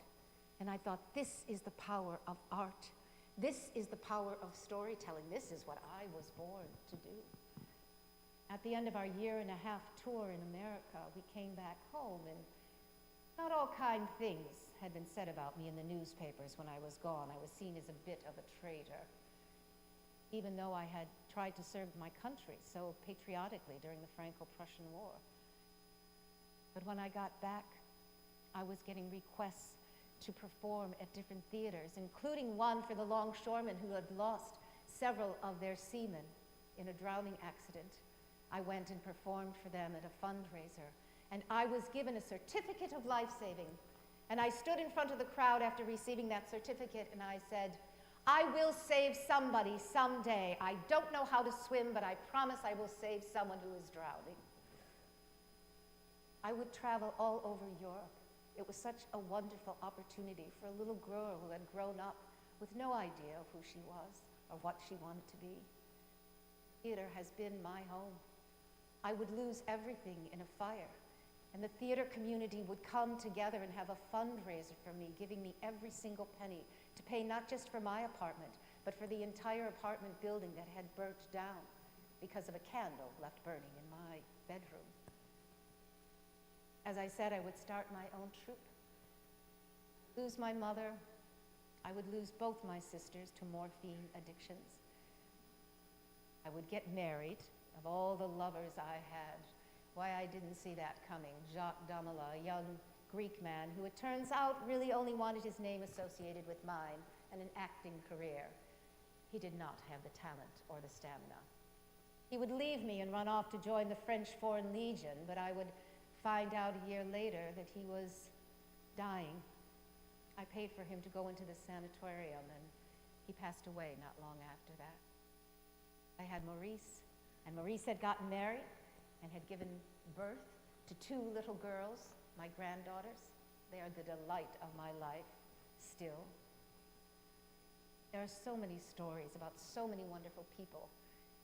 C: And I thought, this is the power of art. This is the power of storytelling. This is what I was born to do. At the end of our 1.5-year tour in America, we came back home, and not all kind things had been said about me in the newspapers when I was gone. I was seen as a bit of a traitor, even though I had tried to serve my country so patriotically during the Franco-Prussian War. But when I got back, I was getting requests to perform at different theaters, including one for the longshoremen who had lost several of their seamen in a drowning accident. I went and performed for them at a fundraiser, and I was given a certificate of life-saving. And I stood in front of the crowd after receiving that certificate, and I said, I will save somebody someday. I don't know how to swim, but I promise I will save someone who is drowning. I would travel all over Europe. It was such a wonderful opportunity for a little girl who had grown up with no idea of who she was or what she wanted to be. Theater has been my home. I would lose everything in a fire, and the theater community would come together and have a fundraiser for me, giving me every single penny to pay not just for my apartment, but for the entire apartment building that had burnt down because of a candle left burning in my bedroom. As I said, I would start my own troupe. Lose my mother. I would lose both my sisters to morphine addictions. I would get married. Of all the lovers I had, why, I didn't see that coming. Jacques Damola, a young Greek man who it turns out really only wanted his name associated with mine and an acting career. He did not have the talent or the stamina. He would leave me and run off to join the French Foreign Legion, but I would find out a year later that he was dying. I paid for him to go into the sanatorium, and he passed away not long after that. I had Maurice, and Maurice had gotten married and had given birth to 2 little girls, my granddaughters. They are the delight of my life still. There are so many stories about so many wonderful people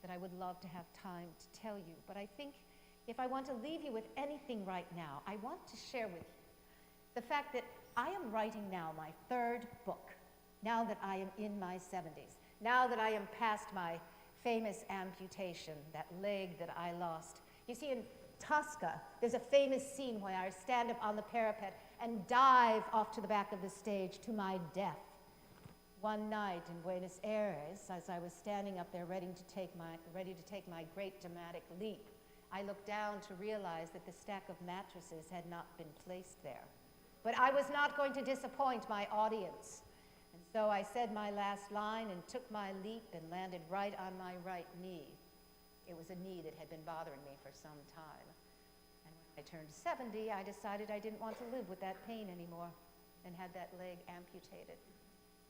C: that I would love to have time to tell you, but I think if I want to leave you with anything right now, I want to share with you the fact that I am writing now my 3rd book, now that I am in my 70s, now that I am past my famous amputation, that leg that I lost. You see, in Tosca, there's a famous scene where I stand up on the parapet and dive off to the back of the stage to my death. One night in Buenos Aires, as I was standing up there ready to take my great dramatic leap, I looked down to realize that the stack of mattresses had not been placed there. But I was not going to disappoint my audience. And so I said my last line and took my leap and landed right on my right knee. It was a knee that had been bothering me for some time. And when I turned 70, I decided I didn't want to live with that pain anymore and had that leg amputated.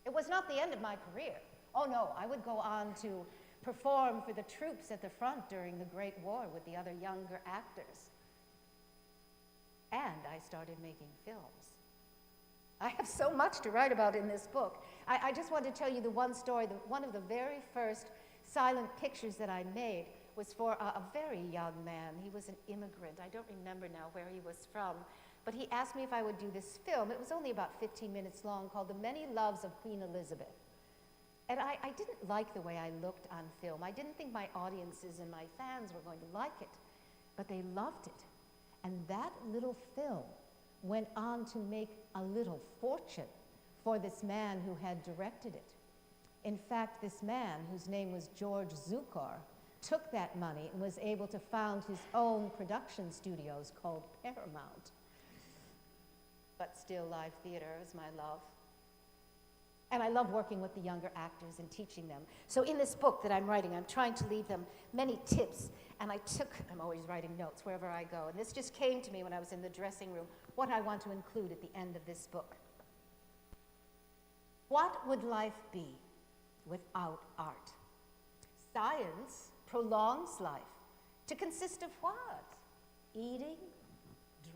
C: It was not the end of my career. Oh no, I would go on to perform for the troops at the front during the Great War with the other younger actors. And I started making films. I have so much to write about in this book. I just want to tell you the one story. One of the very first silent pictures that I made was for a very young man. He was an immigrant. I don't remember now where he was from, but he asked me if I would do this film. It was only about 15 minutes long, called The Many Loves of Queen Elizabeth. And I didn't like the way I looked on film. I didn't think my audiences and my fans were going to like it, but they loved it. And that little film went on to make a little fortune for this man who had directed it. In fact, this man, whose name was George Zukor, took that money and was able to found his own production studios called Paramount. But still, live theater is my love. And I love working with the younger actors and teaching them. So in this book that I'm writing, I'm trying to leave them many tips. And I'm always writing notes wherever I go. And this just came to me when I was in the dressing room, what I want to include at the end of this book. What would life be without art? Science prolongs life to consist of what? Eating,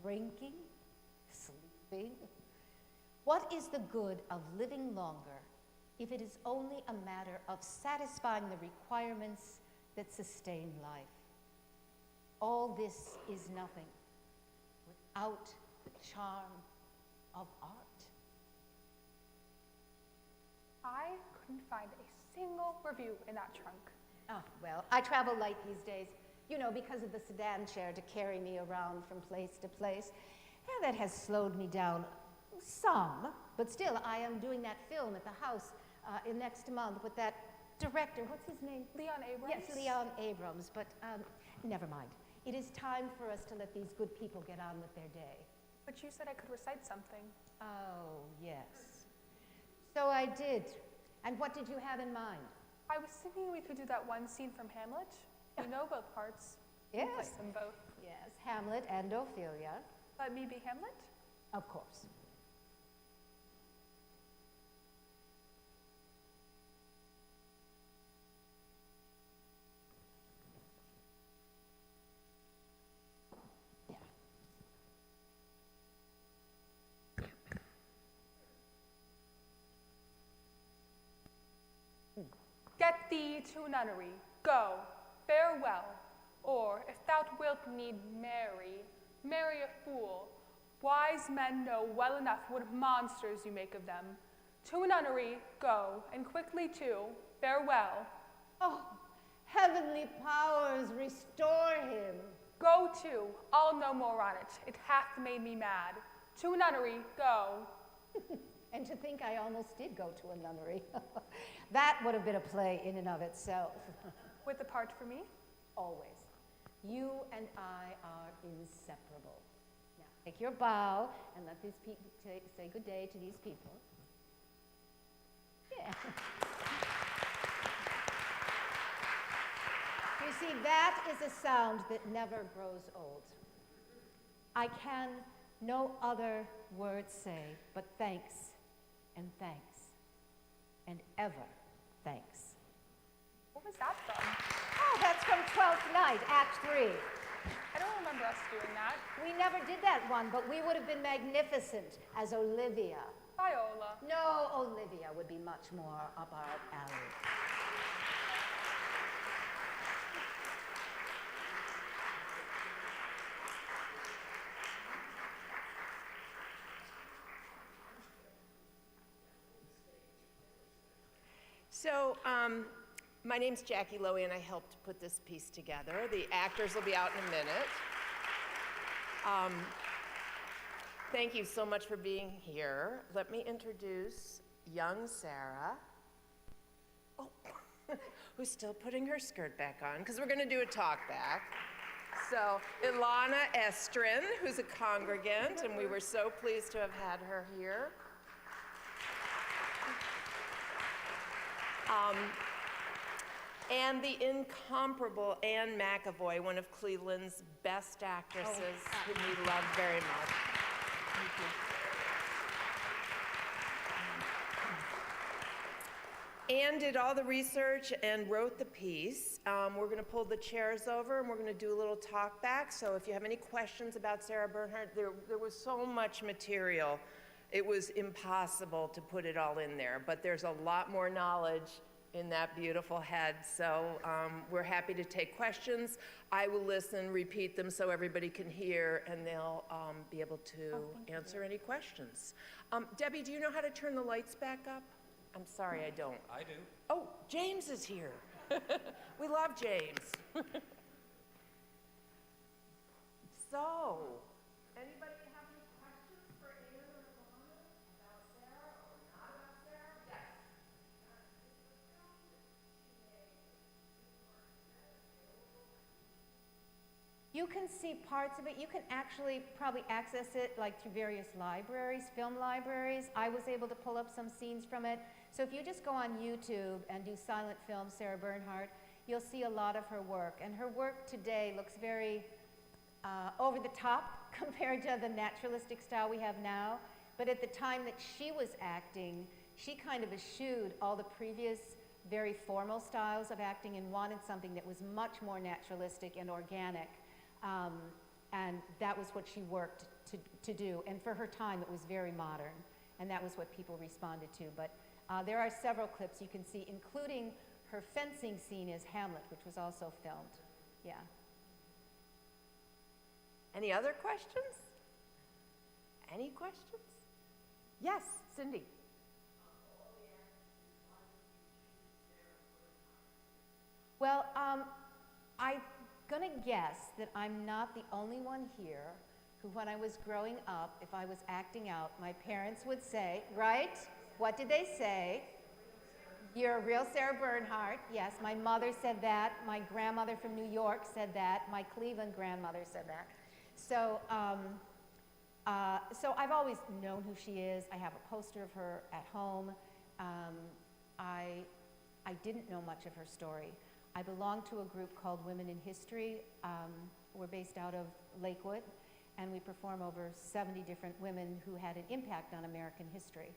C: drinking, sleeping. What is the good of living longer if it is only a matter of satisfying the requirements that sustain life? All this is nothing without the charm of art.
B: I couldn't find a single review in that trunk.
C: Oh, well, I travel light these days, you know, because of the sedan chair to carry me around from place to place. And that has slowed me down some, but still, I am doing that film at the house in next month with that director. What's his name?
B: Leon Abrams?
C: Yes, Leon Abrams, but never mind. It is time for us to let these good people get on with their day.
B: But you said I could recite something.
C: Oh, yes. So I did. And what did you have in mind?
B: I was thinking we could do that one scene from Hamlet. You know both parts.
C: Yes.
B: Play them both.
C: Yes, Hamlet and Ophelia.
B: Let me be Hamlet?
C: Of course.
B: Get thee to a nunnery, go, farewell. Or, if thou wilt need marry, marry a fool. Wise men know well enough what monsters you make of them. To a nunnery, go, and quickly too, farewell.
C: Oh, heavenly powers, restore him.
B: Go to, I'll no more on it. It hath made me mad. To a nunnery, go.
C: And to think I almost did go to a nunnery. That would have been a play in and of itself.
B: With a part for me?
C: Always. You and I are inseparable. Now, take your bow and let these people say good day to these people. Yeah. You see, that is a sound that never grows old. I can no other word say but thanks and thanks and ever thanks.
B: What was that from?
C: Oh, that's from Twelfth Night, Act 3.
B: I don't remember us doing that.
C: We never did that one, but we would have been magnificent as Olivia.
B: Viola.
C: No, Olivia would be much more up our alley.
D: So, my name's Jackie Lowy, and I helped put this piece together. The actors will be out in a minute. Thank you so much for being here. Let me introduce young Sarah, who's still putting her skirt back on, because we're going to do a talk back. So, Ilana Estrin, who's a congregant, and we were so pleased to have had her here. And the incomparable Anne McAvoy, one of Cleveland's best actresses, whom we love very much. Thank you. Anne did all the research and wrote the piece. We're going to pull the chairs over and we're going to do a little talk back. So if you have any questions about Sarah Bernhardt, there was so much material. It was impossible to put it all in there, but there's a lot more knowledge in that beautiful head. So we're happy to take questions. I will listen, repeat them so everybody can hear, and they'll be able to answer any questions. Debbie, do you know how to turn the lights back up? I'm sorry, I don't.
E: I do.
D: Oh, James is here. We love James. So, anybody have any questions for Anne or Ilana about Sarah or not about Sarah? Yes.
C: You can see parts of it. You can actually probably access it like through various libraries, film libraries. I was able to pull up some scenes from it. So if you just go on YouTube and do silent film Sarah Bernhardt, you'll see a lot of her work. And her work today looks very over the top compared to the naturalistic style we have now. But at the time that she was acting, she kind of eschewed all the previous very formal styles of acting and wanted something that was much more naturalistic and organic. And that was what she worked to do. And for her time, it was very modern. And that was what people responded to. But there are several clips you can see, including her fencing scene as Hamlet, which was also filmed. Yeah.
D: Any other questions? Any questions? Yes, Cindy.
C: Well, I'm gonna guess that I'm not the only one here who, when I was growing up, if I was acting out, my parents would say, right? What did they say? You're a real Sarah Bernhardt. Yes, my mother said that. My grandmother from New York said that. My Cleveland grandmother said that. So So I've always known who she is. I have a poster of her at home. I didn't know much of her story. I belong to a group called Women in History. We're based out of Lakewood, and we perform over 70 different women who had an impact on American history.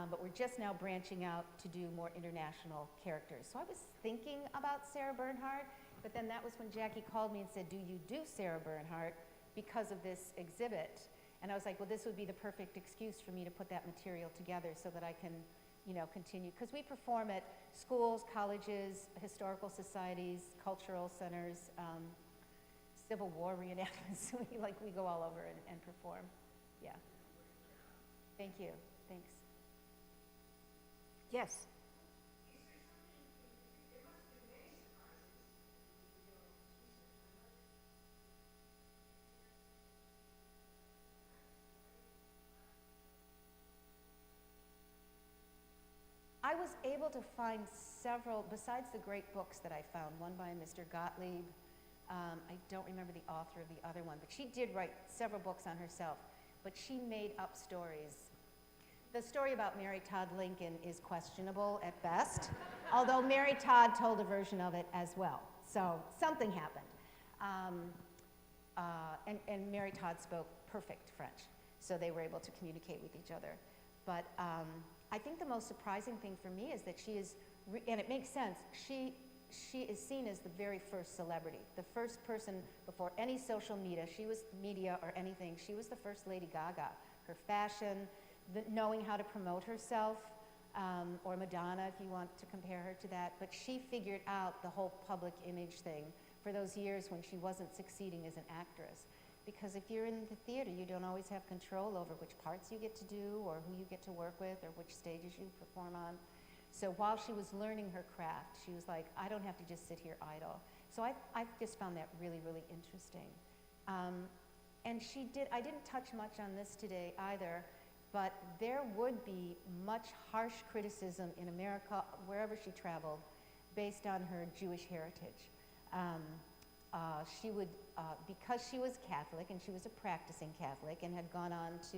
C: But we're just now branching out to do more international characters. So I was thinking about Sarah Bernhardt, but then that was when Jackie called me and said, do you do Sarah Bernhardt because of this exhibit? And I was like, well, this would be the perfect excuse for me to put that material together so that I can, continue. Because we perform at schools, colleges, historical societies, cultural centers, Civil War reenactments. we go all over and perform. Yeah. Thank you. Thanks.
A: Yes.
C: I was able to find several, besides the great books that I found, one by Mr. Gottlieb. I don't remember the author of the other one, but she did write several books on herself, but she made up stories. The story about Mary Todd Lincoln is questionable at best, although Mary Todd told a version of it as well. So something happened. And Mary Todd spoke perfect French, so they were able to communicate with each other. But I think the most surprising thing for me is that she is, and it makes sense, she is seen as the very first celebrity, the first person before any social media or anything. She was the first Lady Gaga. Her fashion, knowing how to promote herself, or Madonna if you want to compare her to that, but she figured out the whole public image thing for those years when she wasn't succeeding as an actress. Because if you're in the theater, you don't always have control over which parts you get to do or who you get to work with or which stages you perform on. So while she was learning her craft, she was like, I don't have to just sit here idle. So I just found that really, really interesting. And I didn't touch much on this today either, but there would be much harsh criticism in America, wherever she traveled, based on her Jewish heritage. She would, because she was Catholic, and she was a practicing Catholic, and had gone on to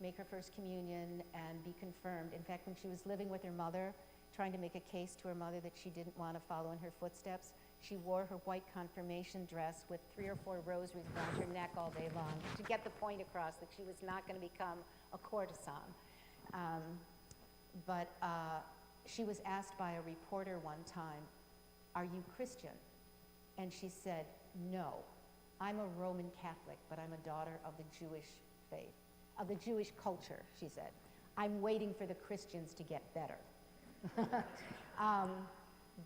C: make her first communion and be confirmed. In fact, when she was living with her mother, trying to make a case to her mother that she didn't want to follow in her footsteps, she wore her white confirmation dress with 3 or 4 rosaries around her neck all day long to get the point across that she was not going to become a courtesan. But she was asked by a reporter one time, "Are you Christian?" And she said, "No, I'm a Roman Catholic, but I'm a daughter of the Jewish faith, of the Jewish culture," she said. "I'm waiting for the Christians to get better."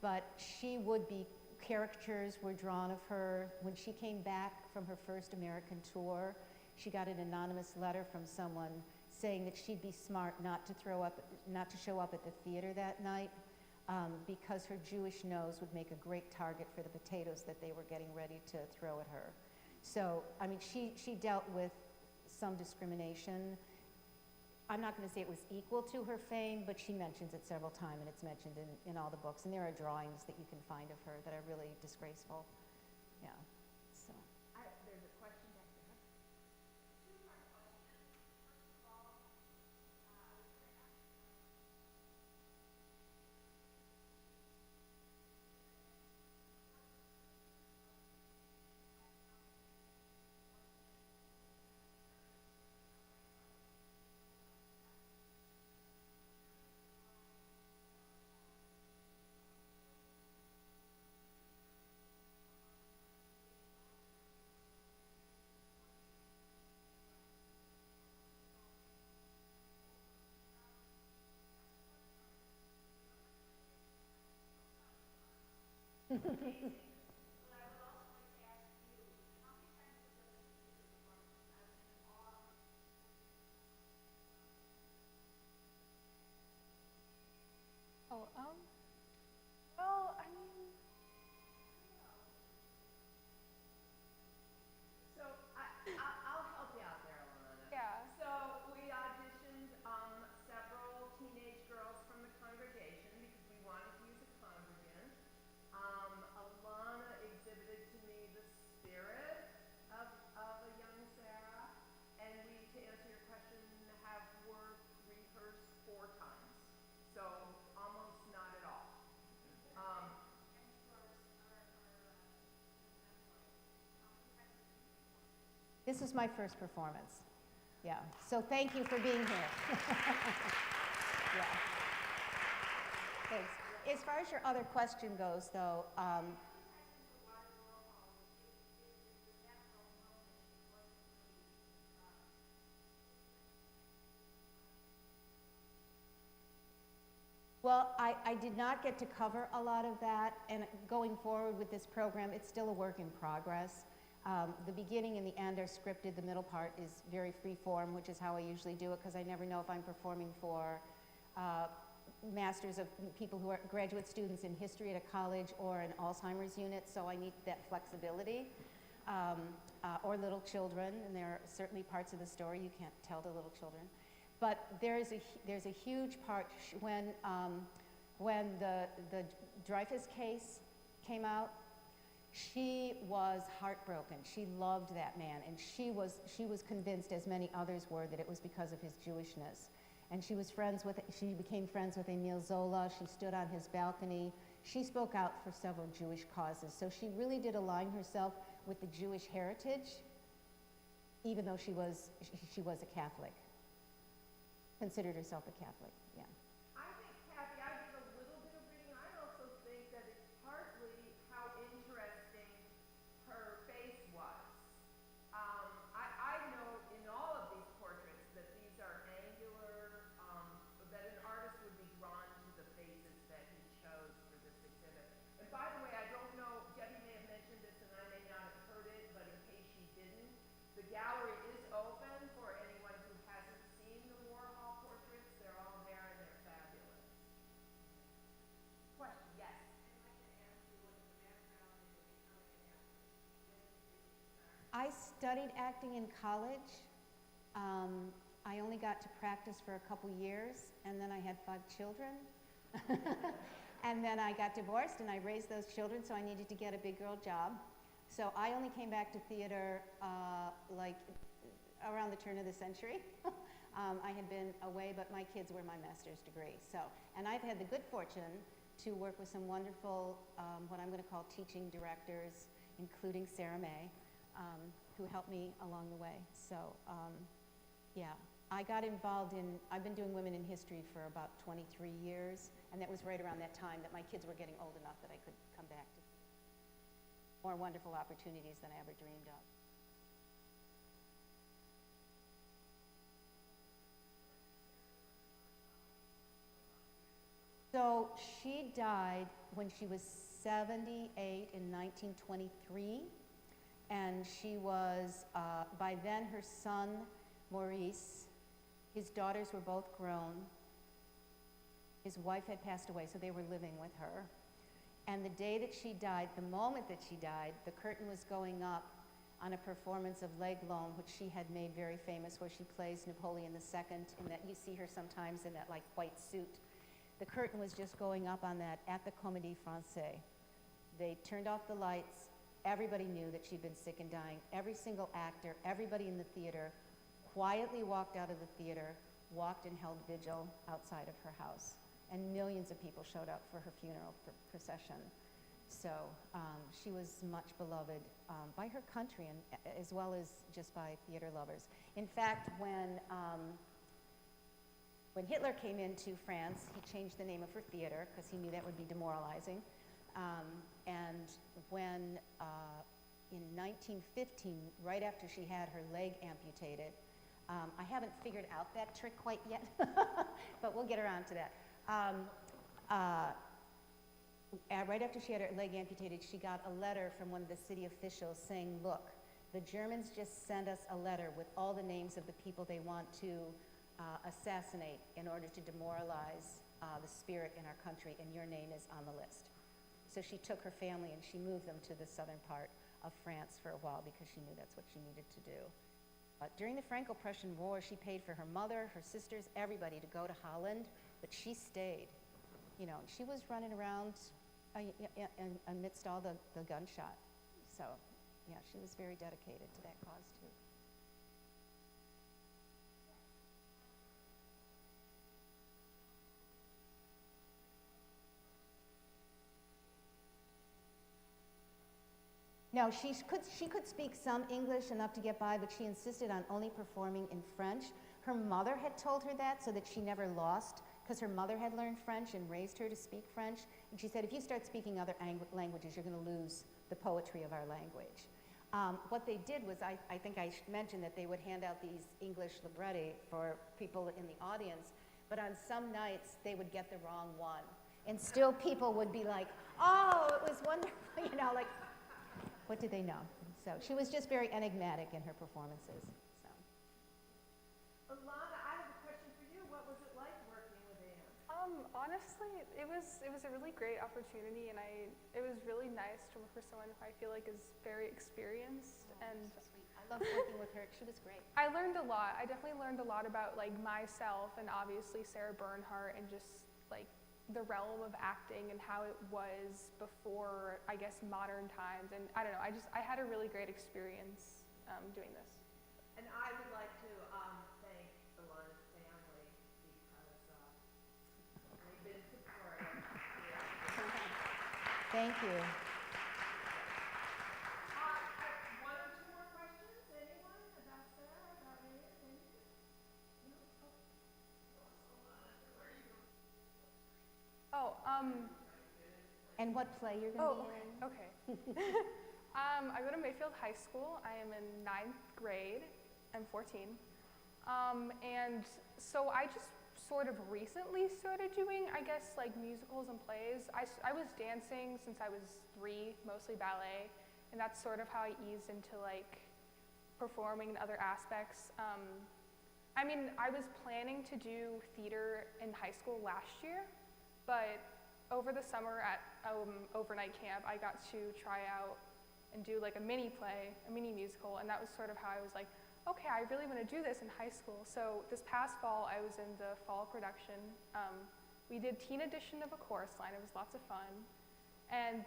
C: But she would be, caricatures were drawn of her. When she came back from her first American tour, she got an anonymous letter from someone saying that she'd be smart not to show up at the theater that night, because her Jewish nose would make a great target for the potatoes that they were getting ready to throw at her. So, I mean, she dealt with some discrimination. I'm not going to say it was equal to her fame, but she mentions it several times, and it's mentioned in all the books. And there are drawings that you can find of her that are really disgraceful. Yeah. So.
D: There's a question back there.
B: Oh, well, I mean,
D: So I'll help you out there, Alana.
B: yeah.
D: So we auditioned several teenage girls from the congregation because we wanted to use a congregant. Alana exhibited to me the spirit of a young Sarah, and we
C: This is my first performance. Yeah, so thank you for being here. Yeah. Thanks. As far as your other question goes, though, well, I did not get to cover a lot of that, and going forward with this program, it's still a work in progress. The beginning and the end are scripted. The middle part is very free form, which is how I usually do it, because I never know if I'm performing for masters of people who are graduate students in history at a college or an Alzheimer's unit, so I need that flexibility. Or little children, and there are certainly parts of the story you can't tell to little children. But there's a huge part when the Dreyfus case came out. She was heartbroken. She loved that man, and she was convinced, as many others were, that it was because of his Jewishness. And she became friends with Emile Zola. She stood on his balcony. She spoke out for several Jewish causes. So she really did align herself with the Jewish heritage, even though she was a Catholic. Considered herself a Catholic, yeah.
D: I think, Kathy, I did a little bit of reading. I also think that it's partly how interesting her face was. I know in all of these portraits that these are angular, that an artist would be drawn to the faces that he chose for this exhibit. And by the way, I don't know, Debbie may have mentioned this and I may not have heard it, but in case she didn't, the gallery is open for anyone who hasn't seen the Warhol portraits. They're all there and they're fabulous. Question, yes.
C: I studied acting in college. I only got to practice for a couple years, and then I had 5 children. And then I got divorced, and I raised those children, so I needed to get a big girl job. So I only came back to theater like around the turn of the century. I had been away, but my kids were my master's degree. And I've had the good fortune to work with some wonderful, what I'm going to call teaching directors, including Sarah May, who helped me along the way. So, yeah, I got involved I've been doing women in history for about 23 years, and that was right around that time that my kids were getting old enough that I could come back to more wonderful opportunities than I ever dreamed of. So she died when she was 78 in 1923, and she was, by then her son, Maurice, his daughters were both grown. His wife had passed away, so they were living with her. And the day that she died, the moment that she died, the curtain was going up on a performance of L'Aiglon, which she had made very famous, where she plays Napoleon II, in that you see her sometimes in that like white suit. The curtain was just going up on that at the Comédie Française. They turned off the lights. Everybody knew that she'd been sick and dying. Every single actor, everybody in the theater quietly walked out of the theater, walked and held vigil outside of her house. And millions of people showed up for her funeral procession. So she was much beloved by her country, and as well as just by theater lovers. In fact, when Hitler came into France, he changed the name of her theater because he knew that would be demoralizing. And when in 1915, right after she had her leg amputated, I haven't figured out that trick quite yet, but we'll get around to that. Right after she had her leg amputated, she got a letter from one of the city officials saying, look, the Germans just sent us a letter with all the names of the people they want to assassinate in order to demoralize the spirit in our country, and your name is on the list. So she took her family and she moved them to the southern part of France for a while because she knew that's what she needed to do. During the Franco-Prussian War, she paid for her mother, her sisters, everybody to go to Holland, but she stayed. You know, she was running around amidst all the gunshot. So, yeah, she was very dedicated to that cause, too. No, she could speak some English enough to get by, but she insisted on only performing in French. Her mother had told her that so that she never lost, because her mother had learned French and raised her to speak French. And she said, if you start speaking other languages, you're going to lose the poetry of our language. What they did was, I think I mentioned that they would hand out these English libretti for people in the audience, but on some nights they would get the wrong one. And still people would be like, oh, it was wonderful, you know, like, what did they know? So she was just very enigmatic in her performances. So.
D: Alana, I have a question for you. What was it like working with Anne?
B: Honestly, it was a really great opportunity, and it was really nice to work with someone who I feel like is very experienced. And
C: so sweet. I loved working with her. She was great.
B: I learned a lot. I definitely learned a lot about like myself and obviously Sarah Bernhardt and just like the realm of acting and how it was before, I guess, modern times. And I don't know, I had a really great experience doing this.
D: And I would like to thank Alana's family because they've been supportive.
C: Thank you.
D: One or two more questions? Anyone about Sarah, about anything? No?
B: Oh,
C: And what play you're going to be in?
B: okay. I go to Mayfield High School. I am in 9th grade. I'm 14. And so I just sort of recently started doing, I guess, like musicals and plays. I was dancing since I was 3, mostly ballet, and that's sort of how I eased into like performing in other aspects. I mean, I was planning to do theater in high school last year, but over the summer at overnight camp, I got to try out and do like a mini play, a mini musical, and that was sort of how I was like, okay, I really want to do this in high school. So this past fall, I was in the fall production. We did teen edition of A Chorus Line. It was lots of fun. And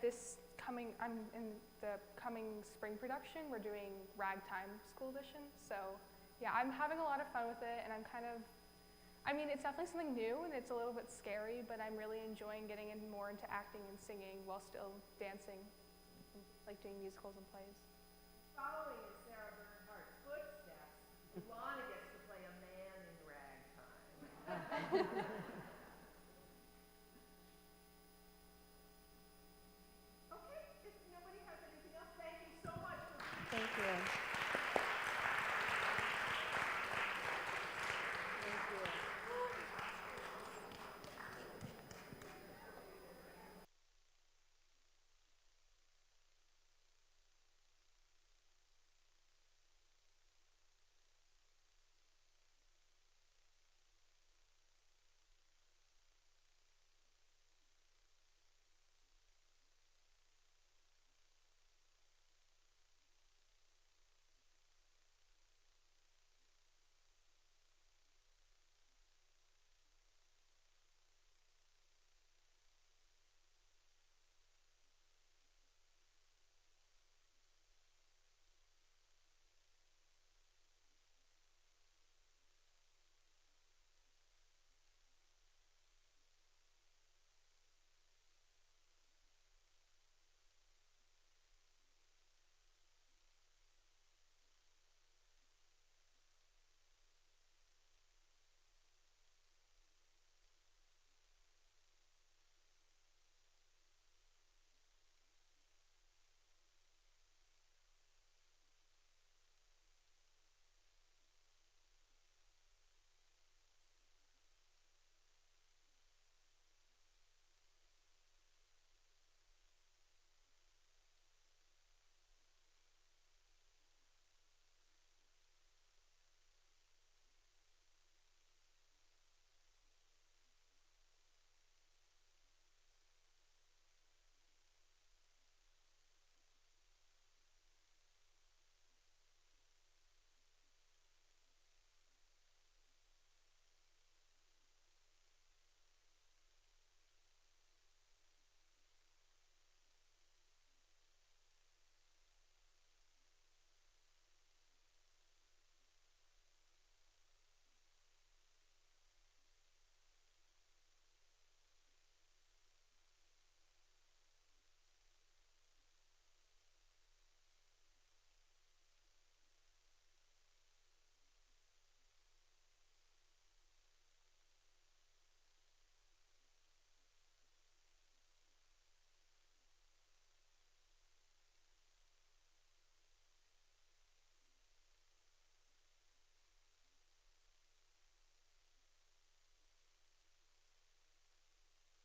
B: I'm in the coming spring production. We're doing Ragtime School Edition. So yeah, I'm having a lot of fun with it, and I mean, it's definitely something new, and it's a little bit scary, but I'm really enjoying getting more into acting and singing while still dancing, and, like doing musicals and plays.
D: Following in Sarah Bernhardt's footsteps, Alana gets to play a man in ragtime.